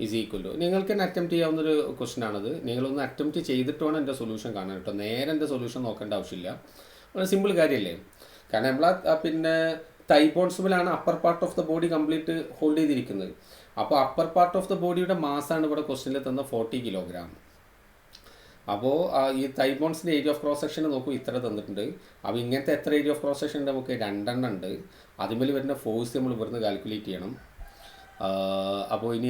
is equal to, നിങ്ങൾക്ക് തന്നെ അറ്റംപ്റ്റ് ചെയ്യാവുന്നൊരു ക്വസ്റ്റൻ ആണത്. നിങ്ങളൊന്ന് അറ്റംപ്റ്റ് ചെയ്തിട്ട് വേണം എൻ്റെ സൊല്യൂഷൻ കാണാൻ കേട്ടോ. നേരെ എൻ്റെ സൊല്യൂഷൻ നോക്കേണ്ട ആവശ്യമില്ല. വളരെ സിമ്പിൾ കാര്യമല്ലേ? കാരണം നമ്മൾ പിന്നെ തൈ ബോൺസുമിലാണ് upper part of the body complete hold ചെയ്തിരിക്കുന്നത്. അപ്പോൾ അപ്പർ പാർട്ട് ഓഫ് ദ ബോഡിയുടെ മാസാണ് ഇവിടെ ക്വസ്റ്റ്യനിൽ തന്ന 40 kg. അപ്പോൾ ഈ തൈ ബോൺസിൻ്റെ ഏരിയ ഓഫ് ക്രോസ് സെക്ഷൻ നോക്കൂ, ഇത്ര തന്നിട്ടുണ്ട്. അപ്പോൾ ഇങ്ങനത്തെ എത്ര ഏരിയ ഓഫ് ക്രോസ് സെക്ഷൻ ഉണ്ട്? നമുക്ക് 2 ഉണ്ട്. അതിന്മേൽ വരുന്ന ഫോഴ്സ് നമ്മൾ ഇവിടുന്ന് കാൽക്കുലേറ്റ് ചെയ്യണം. അപ്പോൾ ഇനി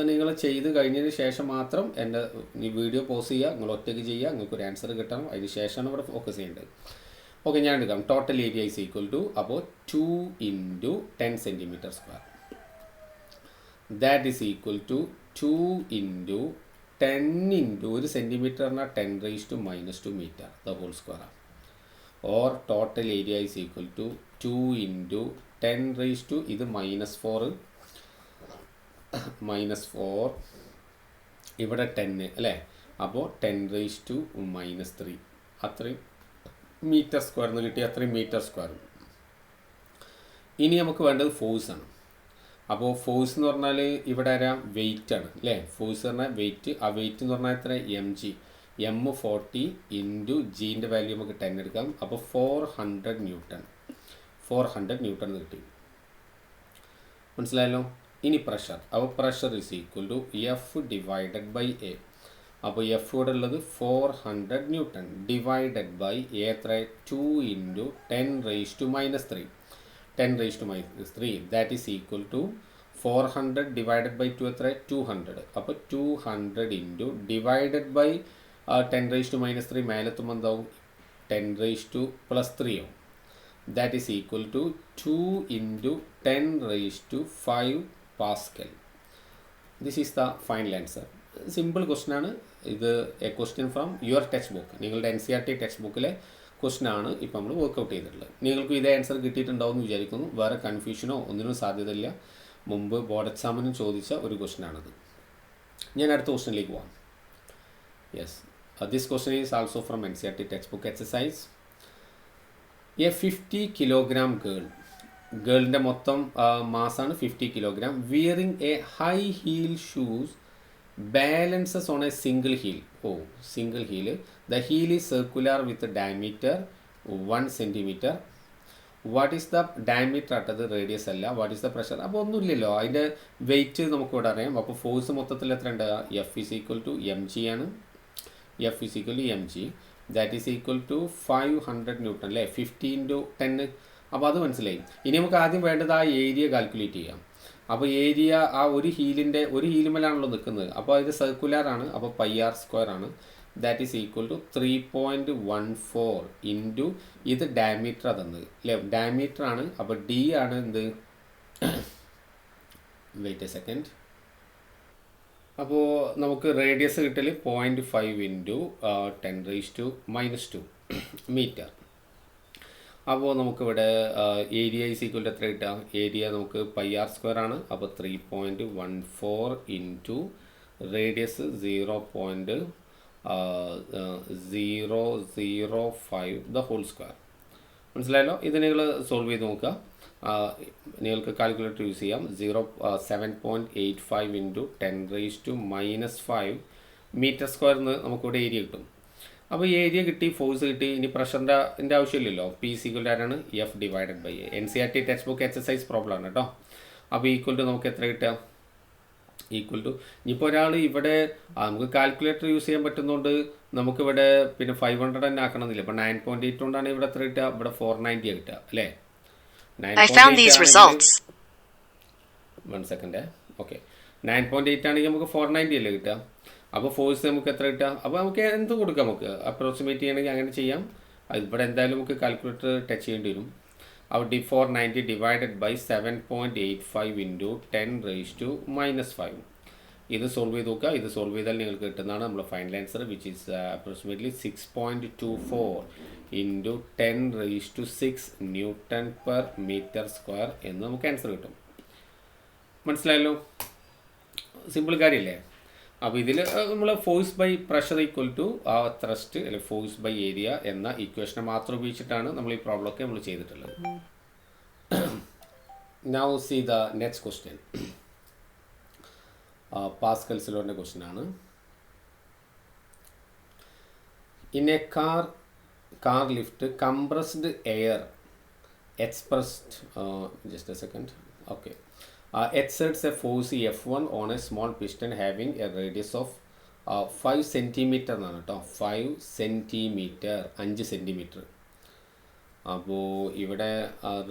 നിങ്ങൾ ചെയ്ത് കഴിഞ്ഞതിന് ശേഷം മാത്രം എൻ്റെ ഈ വീഡിയോ പോസ് ചെയ്യുക, നിങ്ങൾ ഒറ്റയ്ക്ക് ചെയ്യുക, നിങ്ങൾക്കൊരു ആൻസർ കിട്ടണം. അതിന് ശേഷമാണ് ഇവിടെ ഫോക്കസ് ചെയ്യേണ്ടത്. ഓക്കെ, ഞാൻ എടുക്കാം. Total area is equal to, അപ്പോൾ 2 × 10 cm². That is equal to 2 × 10 × 1 centimetre എന്നാൽ 10⁻⁻² metre the whole square. Or total area is equal to 2 × 10⁻, ഇത് -4 ഇവിടെ 10 അല്ലേ? അപ്പോൾ 10⁻³ അത്രയും മീറ്റർ² എന്ന് കിട്ടി. അത്രയും മീറ്റർ². ഇനി നമുക്ക് വേണ്ടത് ഫോഴ്സാണ്. അപ്പോൾ ഫോഴ്സ് എന്ന് പറഞ്ഞാൽ ഇവിടെ ആരാ? വെയിറ്റ് ആണ് അല്ലേ? ഫോഴ്സ് പറഞ്ഞാൽ വെയിറ്റ്. ആ വെയിറ്റ് എന്ന് പറഞ്ഞാൽ എത്ര? mg. m 40 × g-ൻ്റെ വാല്യൂ നമുക്ക് 10 എടുക്കാം. അപ്പോൾ 400 ന്യൂട്ടൺ എന്ന് കിട്ടി. മനസ്സിലായല്ലോ? ഇനി പ്രഷർ. അപ്പോൾ pressure is equal to F/A. അപ്പോൾ എഫ് ഇവിടെ ഉള്ളത് 400 ന്യൂട്ടൺ ഡിവൈഡഡ് ബൈ എത്ര? 2 × 10⁻³ 10⁻³ that is equal to 400 divided by 2 എത്ര? 200. അപ്പോൾ 200 × ഡിവൈഡഡ് ബൈ 10⁻³ മേലെത്തുമ്പോൾ എന്താവും? 10⁻+3 ആവും. That is equal to 2 × 10⁵ pascal. This is the final answer. Simple question ആണ് ഇത്. A question from your textbook, നിങ്ങളുടെ NCERT ടെക്സ്റ്റ് ബുക്കിലെ ക്വസ്റ്റൻ ആണ് ഇപ്പോൾ നമ്മൾ വർക്കൗട്ട് ചെയ്തിട്ടുള്ളത്. നിങ്ങൾക്ക് ഇതേ ആൻസർ കിട്ടിയിട്ടുണ്ടാവും എന്ന് വിചാരിക്കുന്നു. വേറെ കൺഫ്യൂഷനോ ഒന്നിനും സാധ്യതയില്ല. മുമ്പ് ബോർഡ് എക്സാമിനും ചോദിച്ച ഒരു ക്വസ്റ്റൻ ആണത്. ഞാൻ അടുത്ത ക്വസ്റ്റനിലേക്ക് പോകാം. Yes, this question is also from NCERT textbook exercise. A 50 kg ഗേളിൻ്റെ മൊത്തം മാസാണ് 50 kg. Wearing A high heel shoes balances on a single heel. Single heel. The heel is circular with a diameter 1 cm. What is the diameter അട്ടത്? റേഡിയസ് അല്ല. What is the pressure? അപ്പോൾ ഒന്നുമില്ലല്ലോ. അതിൻ്റെ വെയിറ്റ് നമുക്ക് ഇവിടെ അറിയാം. അപ്പോൾ ഫോഴ്സ് മൊത്തത്തിൽ എത്ര ഉണ്ട്? F = mg ആണ്. F = mg. That is equal to 500 newton അല്ലേ? 50 × 10. അപ്പോൾ അത് മനസ്സിലായി. ഇനി നമുക്ക് ആദ്യം വേണ്ടത് ആ ഏരിയ കാൽക്കുലേറ്റ് ചെയ്യാം. അപ്പോൾ ഏരിയ ആ ഒരു ഹീലുമേലാണല്ലോ നിൽക്കുന്നത്. അപ്പോൾ ഇത് സർക്കുലർ ആണ്. അപ്പോൾ πr² ആണ്. ദാറ്റ് ഈസ് ഈക്വൽ ടു 3.14 × ഇത് ഡയമീറ്റർ തന്നത് അല്ലേ? ഡയമീറ്റർ ആണ്. അപ്പോൾ D ആണ് എന്ത്? Wait a second. അപ്പോൾ നമുക്ക് റേഡിയസ് കിട്ടൽ 0.5 × 10⁻² മീറ്റർ. അപ്പോൾ നമുക്കിവിടെ ഏരിയ ഈസ് ഈക്വൽ ടു എത്ര കിട്ടുക? ഏരിയ നമുക്ക് πr² ആണ്. അപ്പോൾ 3.14 × റേഡിയസ് 0.005 ദ ഹോൾ സ്ക്വയർ. മനസ്സിലായല്ലോ? ഇത് നിങ്ങൾ സോൾവ് ചെയ്ത് നോക്കുക. നിങ്ങൾക്ക് കാൽക്കുലേറ്റർ യൂസ് ചെയ്യാം. 7.85 × 10⁻⁵ മീറ്റർ സ്ക്വയറിന് നമുക്കിവിടെ ഏരിയ കിട്ടും. അപ്പോൾ ഈ ഏരിയ കിട്ടി, ഫോഴ്സ് കിട്ടി, ഇനി പ്രഷറിൻ്റെ ആവശ്യമില്ലല്ലോ. പി ഈക്വൽ ടു ആരാണ്? F divided by A. NCERT textbook exercise problem ആണ് കേട്ടോ. അപ്പോൾ ഈക്വൽ ടു നമുക്ക് എത്ര കിട്ടുക? ഈക്വൽ ടു ഇനിയിപ്പോൾ ഒരാൾ ഇവിടെ നമുക്ക് കാൽക്കുലേറ്റർ യൂസ് ചെയ്യാൻ പറ്റുന്നതുകൊണ്ട് നമുക്കിവിടെ പിന്നെ 500 തന്നെ ആക്കണമെന്നില്ല. ഇപ്പോൾ 9.8 കൊണ്ടാണ് ഇവിടെ എത്ര കിട്ടുക? ഇവിടെ 490 കിട്ടുക അല്ലേ? 1 സെക്കൻഡ്. ഓക്കെ, 9.8 ആണെങ്കിൽ നമുക്ക് 490 അല്ലേ കിട്ടുക. അപ്പോൾ ഫോഴ്സ് നമുക്ക് എത്ര കിട്ടുക? അപ്പോൾ നമുക്ക് എന്ത് കൊടുക്കാം? നമുക്ക് അപ്രോക്സിമേറ്റ് ചെയ്യണമെങ്കിൽ അങ്ങനെ ചെയ്യാം. ഇവിടെ എന്തായാലും നമുക്ക് കാൽക്കുലേറ്റർ ടച്ച് ചെയ്യേണ്ടി വരും. അപ്പോൾ 490 ഡിവൈഡഡ് ബൈ 7.85 ഇൻറ്റു 10⁻⁻5. ഇത് സോൾവ് ചെയ്ത് നോക്കുക. ഇത് സോൾവ് ചെയ്താൽ നിങ്ങൾക്ക് കിട്ടുന്നതാണ് നമ്മുടെ final answer, which is approximately 6.24 into 10⁻6 newton per metre square എന്ന് നമുക്ക് ആൻസർ കിട്ടും. മനസ്സിലായല്ലോ? സിമ്പിൾ കാര്യമല്ലേ? അപ്പോൾ ഇതിൽ നമ്മൾ force by pressure equal to ആ ത്രസ്റ്റ് അല്ലെങ്കിൽ ഫോഴ്സ് ബൈ ഏരിയ എന്ന ഇക്വേഷനെ മാത്രം ഉപയോഗിച്ചിട്ടാണ് നമ്മൾ ഈ പ്രോബ്ലമൊക്കെ നമ്മൾ ചെയ്തിട്ടുള്ളത്. Now see the next question. Pascal's ലോന്റെ ക്വസ്റ്റ്യൻ ആണ്. In a car lift compressed air expressed just a second. Okay, exerts a force F1 on a small piston having a radius of 5 centimetre എന്നാണ് കേട്ടോ. 5 സെൻറ്റിമീറ്റർ, 5 സെൻറ്റിമീറ്റർ. അപ്പോൾ ഇവിടെ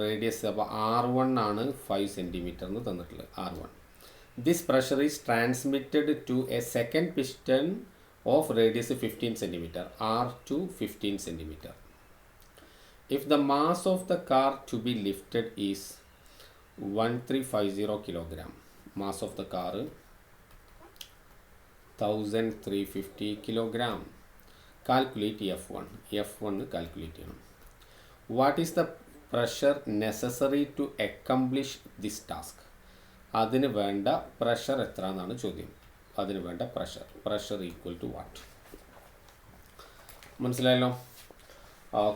റേഡിയസ് അപ്പോൾ R1 ആണ് 5 സെൻറ്റിമീറ്റർ എന്ന് തന്നിട്ടുള്ളത്. R1. This pressure is transmitted to a second piston of radius 15 centimetre. R2 15 centimetre. If the mass of the car to be lifted is 1350 kilogram. Mass of the car 1350 kilogram. Calculate F1. F1 calculate ചെയ്യണം. What is the pressure necessary to accomplish this task? അതിന് വേണ്ട പ്രഷർ എത്ര എന്നാണ് ചോദ്യം. അതിന് വേണ്ട പ്രഷർ ഈക്വൽ ടു വാട്ട്? മനസ്സിലായല്ലോ?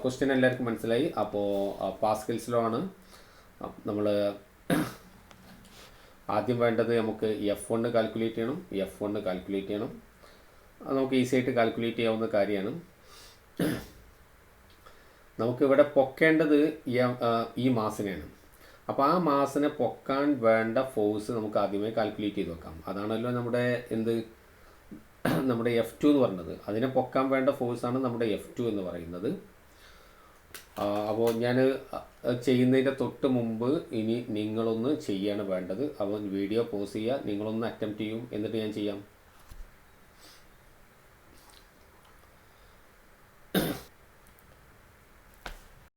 ക്വസ്റ്റ്യൻ എല്ലാവർക്കും മനസ്സിലായി. അപ്പോൾ പാസ്കൽസ് ലോ ആണ് നമ്മൾ ആദ്യം വേണ്ടത്. നമുക്ക് F1 കാൽക്കുലേറ്റ് ചെയ്യണം. അത് നമുക്ക് ഈസി ആയിട്ട് കാൽക്കുലേറ്റ് ചെയ്യാവുന്ന കാര്യമാണ്. നമുക്കിവിടെ പൊക്കേണ്ടത് ഈ മാസിനെയാണ്. അപ്പോൾ ആ മാസിനെ പൊക്കാൻ വേണ്ട ഫോഴ്സ് നമുക്ക് ആദ്യമേ കാൽക്കുലേറ്റ് ചെയ്ത് വെക്കാം. അതാണല്ലോ നമ്മുടെ F2 എന്ന് പറയുന്നത്. അതിനെ പൊക്കാൻ വേണ്ട ഫോഴ്സാണ് നമ്മുടെ F2 എന്ന് പറയുന്നത്. അപ്പോൾ ഞാൻ ചെയ്യുന്നതിൻ്റെ തൊട്ട് മുമ്പ് ഇനി നിങ്ങളൊന്ന് ചെയ്യാണ് വേണ്ടത്. അപ്പോൾ വീഡിയോ പോസ് ചെയ്യുക, നിങ്ങളൊന്ന് അറ്റംപ്റ്റ് ചെയ്യും, എന്നിട്ട് ഞാൻ ചെയ്യാം.